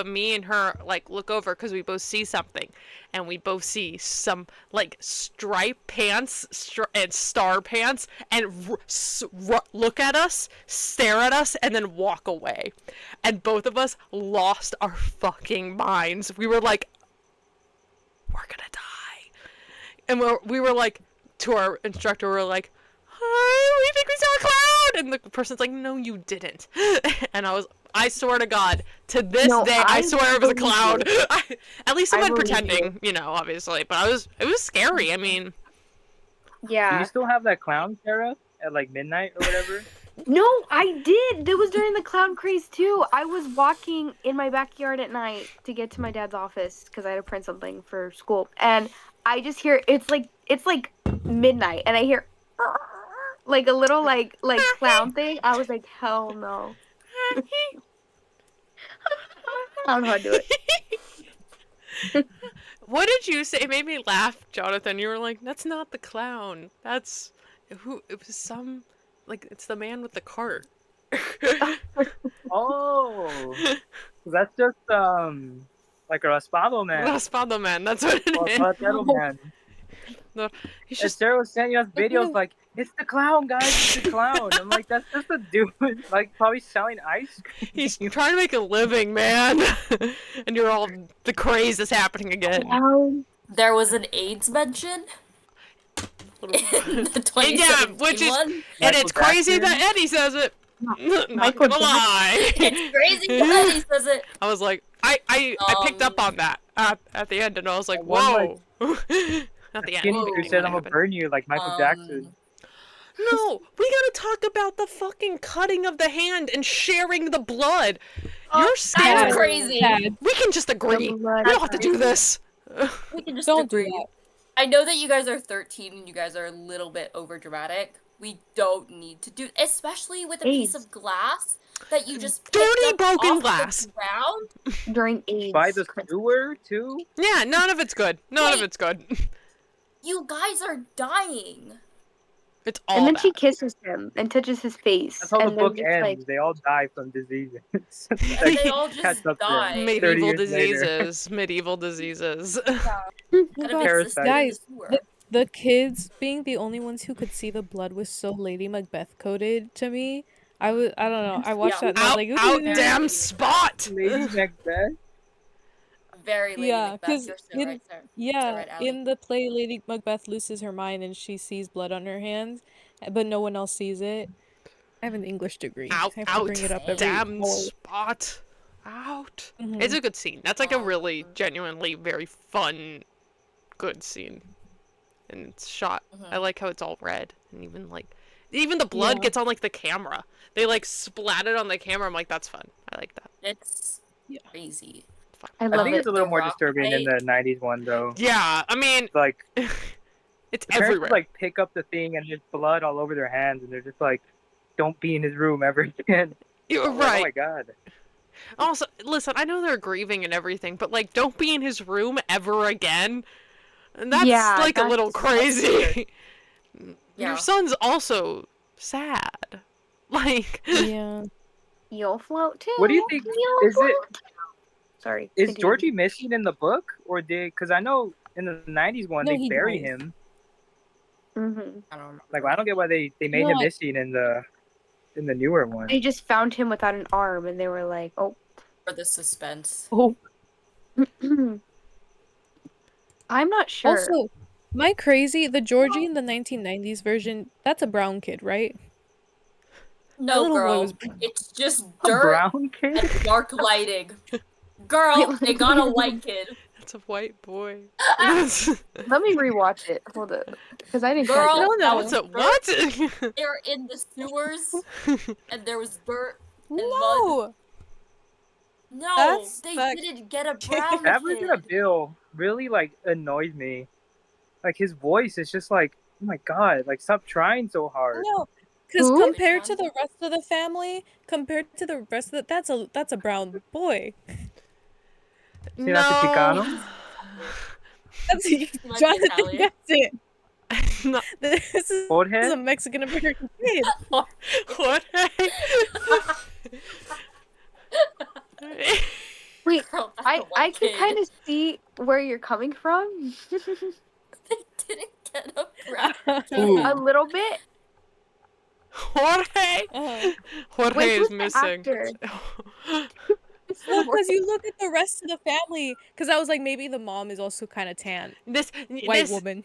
me and her, like, look over because we both see something. And we both see some, like, striped pants and star pants, and look at us, stare at us, and then walk away. And both of us lost our fucking minds. We were like, we're gonna die. And we were like, to our instructor, we were like, hi, we think we saw a clown. And the person's like, no, you didn't. And I swear to God, to this day, I swear it was a clown. At least I wasn't pretending, you know, obviously. But it was scary. I mean, Do Yeah. you still have that clown, Sarah, at like midnight or whatever? No, I did. That was during the clown craze too. I was walking in my backyard at night to get to my dad's office because I had to print something for school, and I just hear it's like midnight, and I hear like a little like clown thing. I was like, hell no. I don't know how to do it. what did you say? It made me laugh, Jonathan. You were like, that's not the clown. That's who? It was some, like, it's the man with the cart. Oh, that's just like a raspado man. Raspado man. That's what Or it is. patero man. No, he's And just Sarah was sending us videos like, it's the clown, guys, it's the clown. I'm like, that's just a dude, like, probably selling ice cream. he's trying to make a living, man. And you're all, the craze is happening again. There was an AIDS mention in the 2017 which is, one. and Michael it's crazy Jackson. that Eddie says it. Not Michael gonna lie. It's crazy that he says it. I was like, I picked up on that at the end, and I was like, That one, whoa. Not the end. Skinny but who the said, beginning I'm gonna of it. burn you like Michael Jackson. No, we gotta talk about the fucking cutting of the hand and sharing the blood. You're scared. That's crazy. Sad. We can just agree. We blood. don't have to do this. We can just Don't do agree. that. I know that you guys are 13 and you guys are a little bit over dramatic. We don't need to do, especially with a piece AIDS. of glass that you just Dirty, picked up broken off glass. the ground. During AIDS. By the sewer, too? Yeah, none of it's good. None of Wait. it's good. You guys are dying. It's all And then bad. she kisses him and touches his face. That's how the and then book just, ends. like, They all die from diseases. And they all Catch just up to them. die. 30 Medieval years later. diseases. Medieval diseases. Kind of Parasite. existed in the Guys, sewer. The kids being the only ones who could see the blood was so Lady Macbeth coded to me. I don't know. I watched Yeah. that and I was out, like, out "Ooh." damn spot. Lady Macbeth? Very Lady Yeah, Macbeth. 'cause You're so in- right, sir. Yeah, right, Allie. in the play, Lady Macbeth loses her mind and she sees blood on her hands, but no one else sees it. I have an English degree. Out, I have to out, bring it up every damn hour. spot. Out. Mhm. It's a good scene. That's like a really genuinely very fun, good scene. And it's shot. I like how it's all red and even the blood Yeah. gets on like the camera. They like splat it on the camera. I'm like, that's fun. I like that. It's Yeah. crazy. I I love think it. it's a little The more Rock, disturbing in right? the '90s one though. Yeah, I mean, Like it's the parents everywhere. would like pick up the thing and there's blood all over their hands, and they're just like, "Don't be in his room ever again." You're I'm like, oh right. my god. Also, listen, I know they're grieving and everything, but like, don't be in his room ever again. And that's Yeah, like a little that's crazy. Yeah. Your son's also sad. Like, Yeah. You'll float too. What do you think? You'll Is it float. Sorry. is continue. Georgie missing in the book, or did? Because I know in the '90s one No, they he bury dies. him. Mhm. I don't remember. Like I don't get why they made No, him missing in the newer one. They just found him without an arm, and they were like, "Oh." For the suspense. Oh. I'm not sure. Also, am I crazy? The Georgie in the 1990s version, that's a brown kid, right? No, little boy girl. was brown. It's just A dirt brown kid. and dark lighting. Girl, they got a white kid. that's a white boy. Let me rewatch it. Hold up, because I didn't Girl, catch it. No, no. What's up? What? They're in the sewers, and there was dirt and mud. No! No, That's they fuck- didn't get a brown That version of kid. Bill really like annoys me. Like his voice is just like, oh my god, like stop trying so hard. No, because Who? compared Which to one? the rest of the family, that's a brown boy. See, that's a Chicano. That's Like Jonathan Italian. gets it. No. This is Jorge? a Mexican American kid. Jorge? Wait, Girl, that's a I white can kid. kind of see where you're coming from. They didn't get a brown Ooh. A little bit. Jorge? Jorge Wait, is who's the missing. actor? No, because you look at the rest of the family. Because I was like, maybe the mom is also kind of tan, This white woman.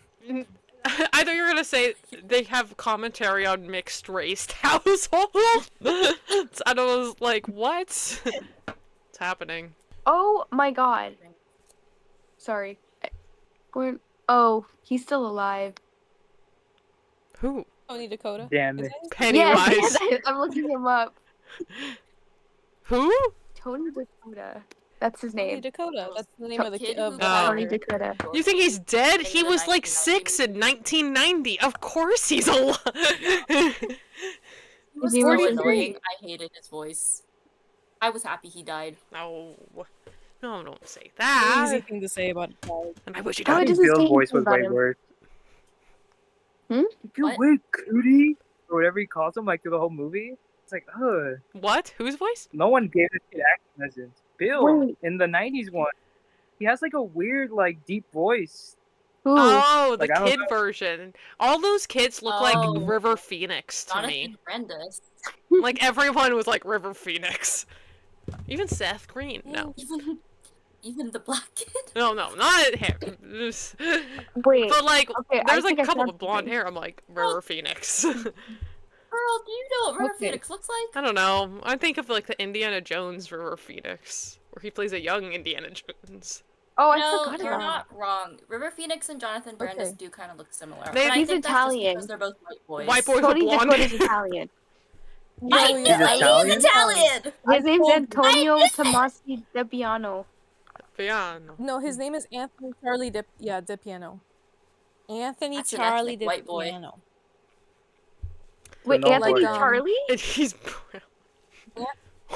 I thought you were gonna say they have commentary on mixed race household. And I was like, what? What's happening? Oh my god. Sorry. Oh, he's still alive. Who? Tony Dakota. Damn Is it. that his- Pennywise. Yes, I'm looking him up. Who? Tony Dakota. That's his Tony name. Dakota. That's the name of the Kid kid who of the got Tony actor. Dakota. You think he's dead? In He the was like 1990s. 6 in 1990. Of course he's alive. He was He so 43. annoying. I hated his voice. I was happy he died. No. No, don't say Easy that. thing to say about a child. And I wish you Oh, I it died. think doesn't say Bill's voice anything was about way him. worse. Hmm? If you What? wake, Cootie, or whatever he calls him, like through the whole movie, it's like, What? Whose voice? no one gave this kid acting lessons. Bill Wait. in the '90s one, he has like a weird, like deep voice. Who? Oh, the Like, I don't kid know. version. All those kids look like Oh. River Phoenix to Jonathan me. Brandis. Like everyone was like River Phoenix. Even Seth Green. No. Even the black kid. No, not him. Wait. But like, Okay, there's I like think a I couple found with blonde something. hair. I'm like, River Phoenix. Girl, do you know what River Okay. Phoenix looks like? I don't know. I think of like the Indiana Jones River Phoenix, where he plays a young Indiana Jones. Oh, I No, forgot you're about not wrong. River Phoenix and Jonathan Brandis Okay. do kind of look similar. They- But I He's think that's just Italian. because they're both white boys. White boys with Tony blonde Dakota's hair. Italian. Oh, I yeah. knew Italian? he's Italian! His name's told you. Antonio Tomasi DePiano. Piano. No, his name is Anthony Charlie DePiano. Anthony That's an Charlie ethnic white boy. DePiano. Wait, no Anthony boy. Charlie? And he's brown.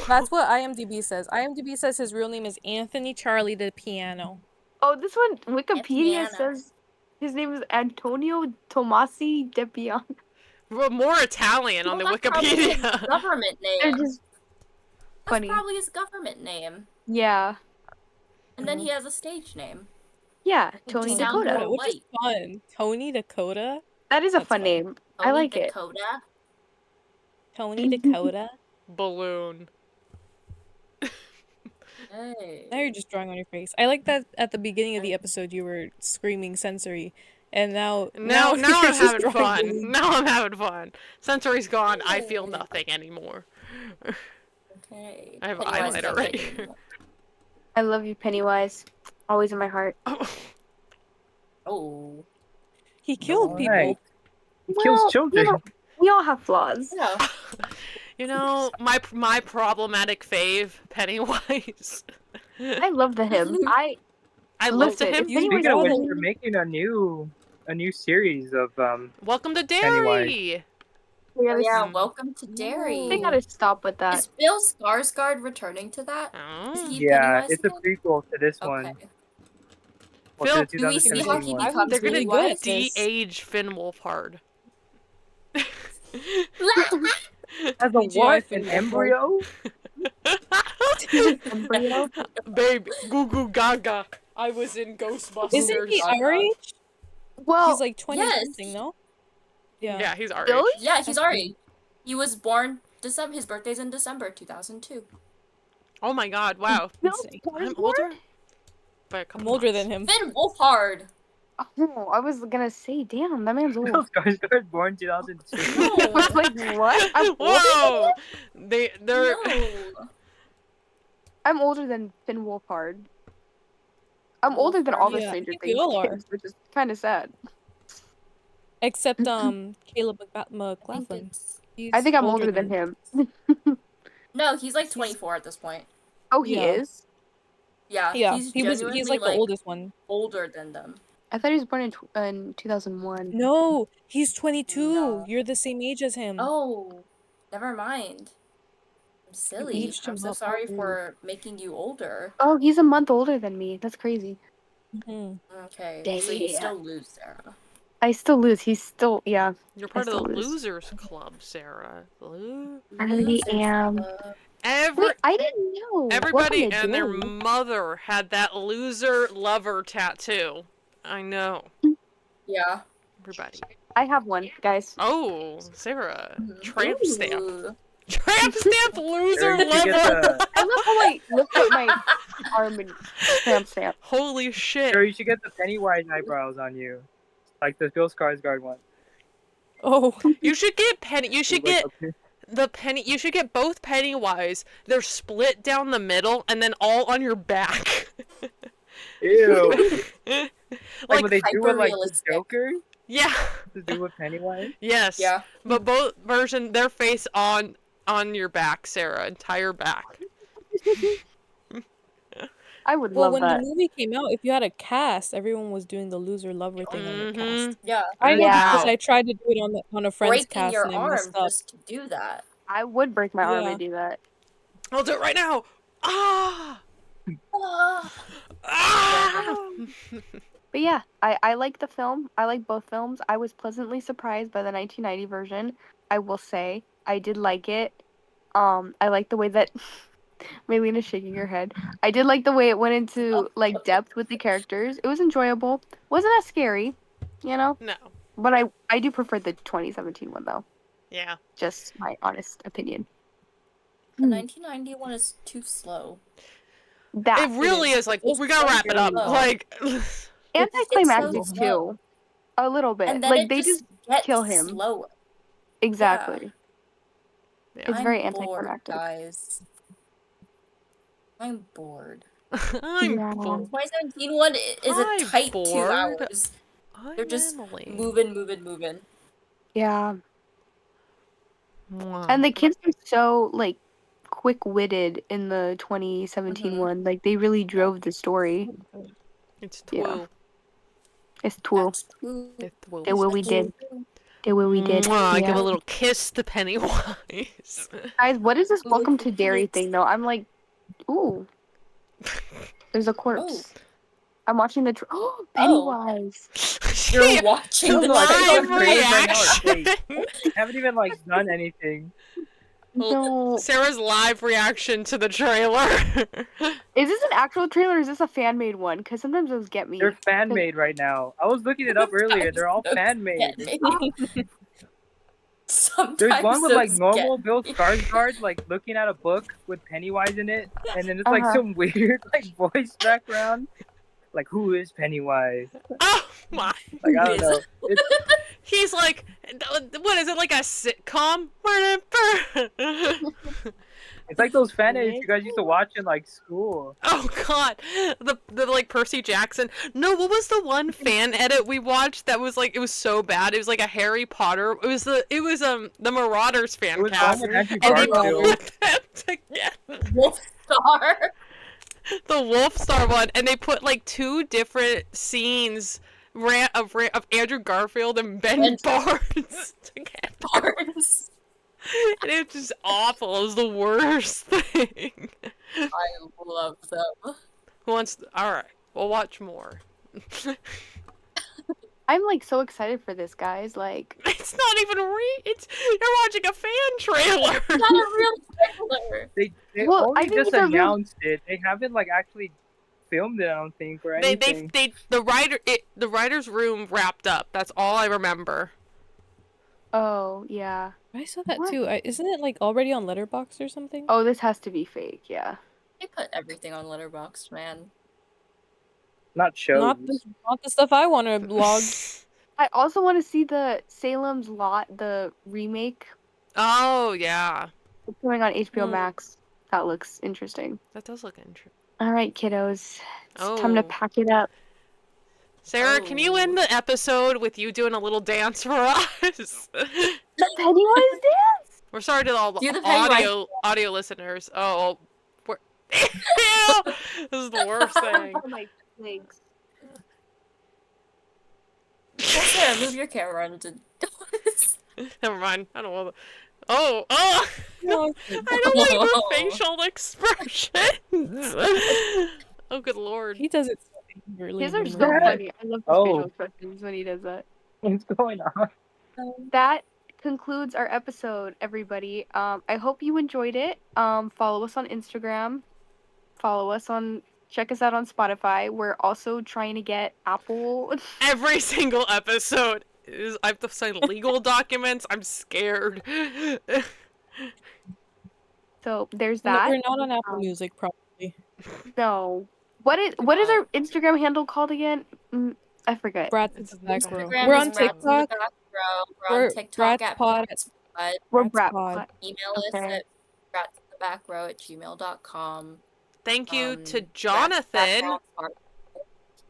That's what IMDb says. IMDb says his real name is Anthony Charlie DePiano. Oh, this one, Wikipedia Anthony. says his name is Antonio Tomasi DePiano. Well, more Italian on the Well, that's probably his Wikipedia. government They're name. just funny. That's probably his government name. Yeah. And then he has a stage name. Yeah, Tony Sound Dakota. more Which is fun. Tony Dakota? That is a That's fun fun. name. I Tony like it. Dakota. Tony Dakota? Balloon. Hey. Now you're just drawing on your face. I like that at the beginning of the episode you were screaming sensory. And now Now you're I'm just having drawing fun. balloons. Now I'm having fun. Sensory's gone. I feel nothing anymore. Okay. I have Pennywise eyeliner does right it. here. I love you, Pennywise. Always in my heart. Oh. He killed people. Alright. He kills children. You know, we all have flaws. Yeah. You know, my problematic fave, Pennywise. I love the him. I love to listen. him. If Pennywise Speaking of which, wasn't- they're making a new series of Welcome to Pennywise. Derry. they Oh gotta, yeah, Mm. welcome to Derry. they gotta stop with that. Is Bill Skarsgård returning to that? Is Oh. he Yeah, Pennywise it's a again? prequel to this Okay. one. Phil, Well, to the Do we see how 2017 he one. becomes They're gonna really good at Pennywise? this. de-age Finn Wolfhard. As a CGI what? Finn An Wolfhard. embryo? Embryo? Babe, goo goo gaga. I was in Ghostbusters. Isn't he Gaga. our age? Well, He's like 20 yes. something, no? Yeah. Yeah, he's our Really? age. Yeah, he's That's already. He was born December. His birthday's in December 2002. Oh my god, wow. Bill Insane. I'm Skarsgård? older by a couple I'm older months. than him. Finn Wolfhard. Oh, I was gonna say, damn, that man's Bill old. Skarsgård, born 2002. I was like, what? I'm older, Whoa! They're No. I'm older than Finn Wolfhard. I'm older than all the Yeah, I Stranger think we Things all are. kids, which is kind of sad. Except Caleb I think McLaughlin. it's... I think I'm older than him. No, he's like 24 at this point. Oh, he Yeah. is? Yeah, Yeah, he's he's genuinely, like the oldest one. older than them. I thought he was born in 2001. No, he's 22. No. You're the same age as him. Oh, never mind. I'm silly. aged I'm him so up. sorry for making you older. Oh, he's a month older than me. That's crazy. Mhm. Okay, so you Damn. still lose, Sarah. I still lose. He's still, yeah. You're part of still the lose. losers club, Sarah. I really am. Every Wait, I didn't know. everybody Welcome to and their Derry. mother had that loser lover tattoo. I know. Yeah. Everybody. I have one, guys. Oh, Sarah. Tramp stamp. Ooh. Tramp stamp loser Sarah, did you get lover. the, I love how I lift up my arm and stamp. Holy shit. Sarah, you should get the Pennywise eyebrows on you, like the Bill Skarsgård one. Oh, You should get You should get Like, You should get both Pennywise. They're split down the middle and then all on your back. ew. like Like what they do with like the hyper-realistic. Joker, yeah. to do with Pennywise. Yes. Yeah. But both version their face on your back, Sarah, entire back. I would well, love when that. the movie came out, if you had a cast, everyone was doing the loser lover thing on the cast. Yeah. I know Yeah. because I tried to do it on a friend's Breaking cast your and I arm messed up. just to do that. I would break my arm Yeah. and do that. I'll do it right now. Ah! Ah. Ah! But yeah, I like the film. I like both films. I was pleasantly surprised by the 1990 version. I will say I did like it. I like the way that Maylena's shaking her head. I did like the way it went into like depth with the characters. It was enjoyable. Wasn't as scary, you know. No. But I do prefer the 2017 one though. Yeah. Just my honest opinion. The 1991 is too slow. That It really is like It's we gotta wrap it up. so Like anticlimactic it's so slow. too. A little bit. And then Like it they just just gets kill him. slower. exactly. Yeah. It's very I'm bored, anticlimactic. guys. I'm bored. I'm Yeah. bored. 2017 one is a I'm tight 2 bored. hours. I'm They're just Emily. moving. Yeah. Mwah. And the kids are so like quick-witted in the 2017 Mhm. one. Like they really drove the story. It's Yeah. twoo. It's cool. That's cool. It's twoo. Did what we did. Did what we did. Mwah, Yeah. Give a little kiss to Pennywise. Guys, what is this Ooh, welcome to it's- Derry thing though? I'm like, ooh, there's a corpse. I'm watching the oh, Pennywise. You're watching the live trailer. reaction. They haven't even like done anything. No, Sarah's live reaction to the trailer. is this an actual trailer or is this a fan made one? Because sometimes those get me. They're fan made right now. I was looking it up earlier. They're all fan made. Sometimes There's one with like those normal get Bill me. Skarsgård like looking at a book with Pennywise in it, and then it's like Uh-huh. some weird like voice background. Like who is Pennywise? Oh my. Like I don't know. It's, He's like, what is it, like a sitcom? it's like those fan edits you guys used to watch in like school. Oh god, the like Percy Jackson. No, what was the one fan edit we watched that was like it was so bad? It was like a Harry Potter. It was the Marauders fan It was cast, one with Andrew and they Garfield. put them together. Wolf Star. the Wolfstar one, and they put like 2 different scenes of Andrew Garfield and Ben Barnes together. Barnes. And it's just awful. It was the worst thing. I love them. Who wants? All right, we'll watch more. I'm like so excited for this, guys. Like, It's not even It's you're watching a fan trailer. It's not a real trailer. They Well, I only think just it's a real- announced it. They haven't like actually filmed it. I don't think or anything. The writer's room wrapped up. That's all I remember. oh yeah. I saw that What? too. Isn't it like already on Letterboxd or something? Oh, this has to be fake. Yeah. They put everything on Letterboxd, man. Not shows. Not the stuff I want to blog. I also want to see the Salem's Lot, the remake. Oh yeah, It's coming on HBO Hmm. Max. That looks interesting. that does look interesting. All right, kiddos. It's time to Oh. pack it up. Sarah, can you end the episode with you doing a little dance for us? The Pennywise dance. We're sorry to all the Do the Pennywise audio listeners. Oh, we're... Ew! This is the worst thing. Oh my legs. Well, Sarah, move your camera into. Never mind. I don't want to. Oh, No. I don't like the facial expressions. Oh, good lord. He does it so angrily. These are when so we're- funny. I love his Oh. facial expressions when he does that. What's going on? That concludes our episode, everybody. I hope you enjoyed it. Follow us on Instagram. Check us out on Spotify. We're also trying to get Apple. Every single episode is. I have to sign legal documents. I'm scared. So there's No, that. we're not on Apple Um, Music, probably. No. What is our Instagram handle called again? I forget. Brats It's in the back row. Instagram We're is on Brats in the TikTok. Back Row. We're We're on TikTok Brats at Pod. Brats Pod. We're Brats Brat Pod. Pod. Email us Okay. at bratsinthebackraw@gmail.com. Thank you to Brats Jonathan, Background Art.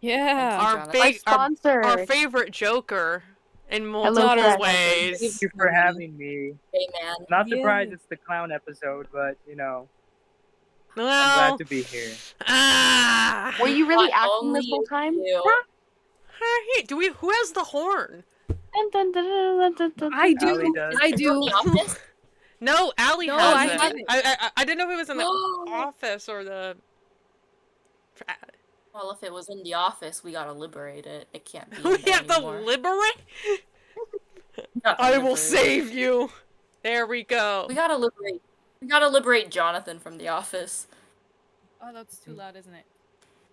Yeah. our Jonathan. Our big, sponsor. our favorite Joker in Hello, multiple Brad. ways. Thank you for having me. Hey, man. Not surprised Yeah. it's the clown episode, but I'm Well, glad to be here. Were you really Not acting this only whole time? you. Hey, who has the horn? Dun, dun, dun, dun, dun, dun, I dun. Allie do. does. I From do. The Office? No, Allie No, has I it. haven't. I didn't know if it was in the office or the. Well, if it was in The Office, we gotta liberate it. It can't be. We in there have to anymore. liberate. Not I will liberate. save you. There we go. We gotta liberate. We gotta liberate Jonathan from The Office. Oh, that's too loud, isn't it?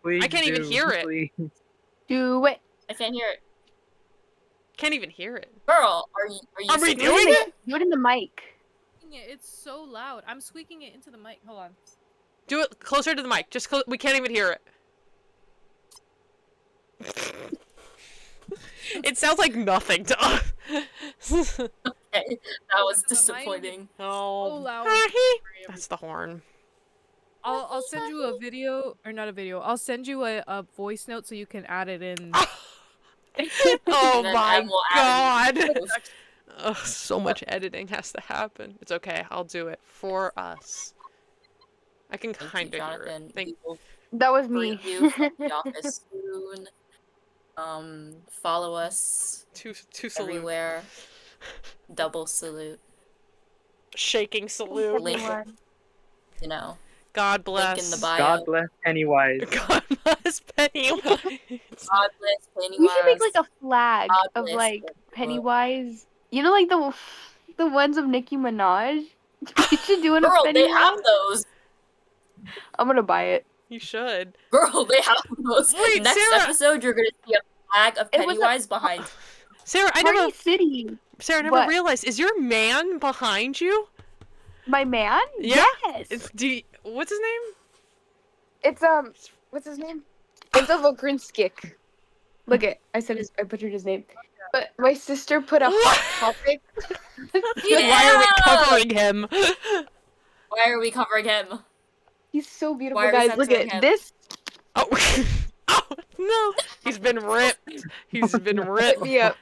Please I can't even do, hear it. please. Do it. I can't hear it. Can't even hear it. Girl, are you? Are we serious? doing it? Do it in the mic. It's so loud. I'm squeaking it into the mic. Hold on. Do it closer to the mic. We can't even hear it. It sounds like nothing to us. Okay, that was Mine- disappointing. Oh, loud. that's the horn. I'll send you a video, or not a video. I'll send you a voice note so you can add it in. Oh Then my I will add it god. in post. Ugh, so much editing has to happen. It's okay. I'll do it for us. I can Thank kind you, of hear it. Jonathan. Thank We will That was bring me. you from The Office soon. Follow us two salute. everywhere. Double salute. Shaking salute. Link. You know, God bless. link in the bio. God bless Pennywise. God bless Pennywise. God bless Pennywise. We should make like a flag God of bless like the Pennywise. You know, like the ones of Nicki Minaj. We should do it. Girl, of they Pennywise. have those. I'm gonna buy it. You should. Girl, they have those. Wait, Next Sarah- episode, you're gonna see a flag of It was a- Pennywise behind. Sarah, I Party never City. What? Realized. Is your man behind you? My man? Yeah. Yes. What's his name? It's what's his name? Enzo Vokrinskik. Look it. I butchered his name. But my sister put a hot topic. Why are we covering him? Why are we covering him? He's so beautiful, Why are we guys. Look censoring at him? this. Oh. Oh no! He's been ripped. He's been Hit ripped. me up.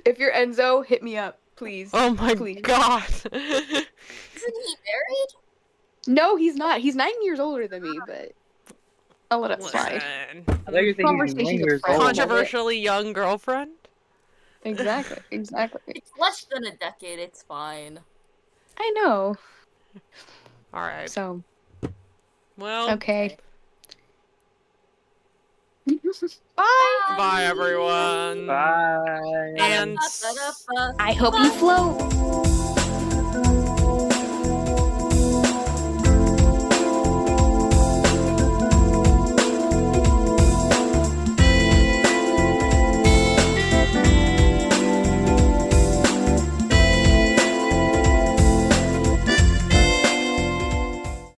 If you're Enzo, hit me up, please. Oh my Please. god. Isn't he married? No, he's not. He's 9 years older than me, but I'll let it slide. Listen. I thought you were thinking he's 1 Conversations years of friends. old. Controversially young girlfriend? Exactly. Exactly. It's less than a decade. It's fine. I know. Alright. So, Well, okay. Bye. bye everyone. Bye. And I hope you float.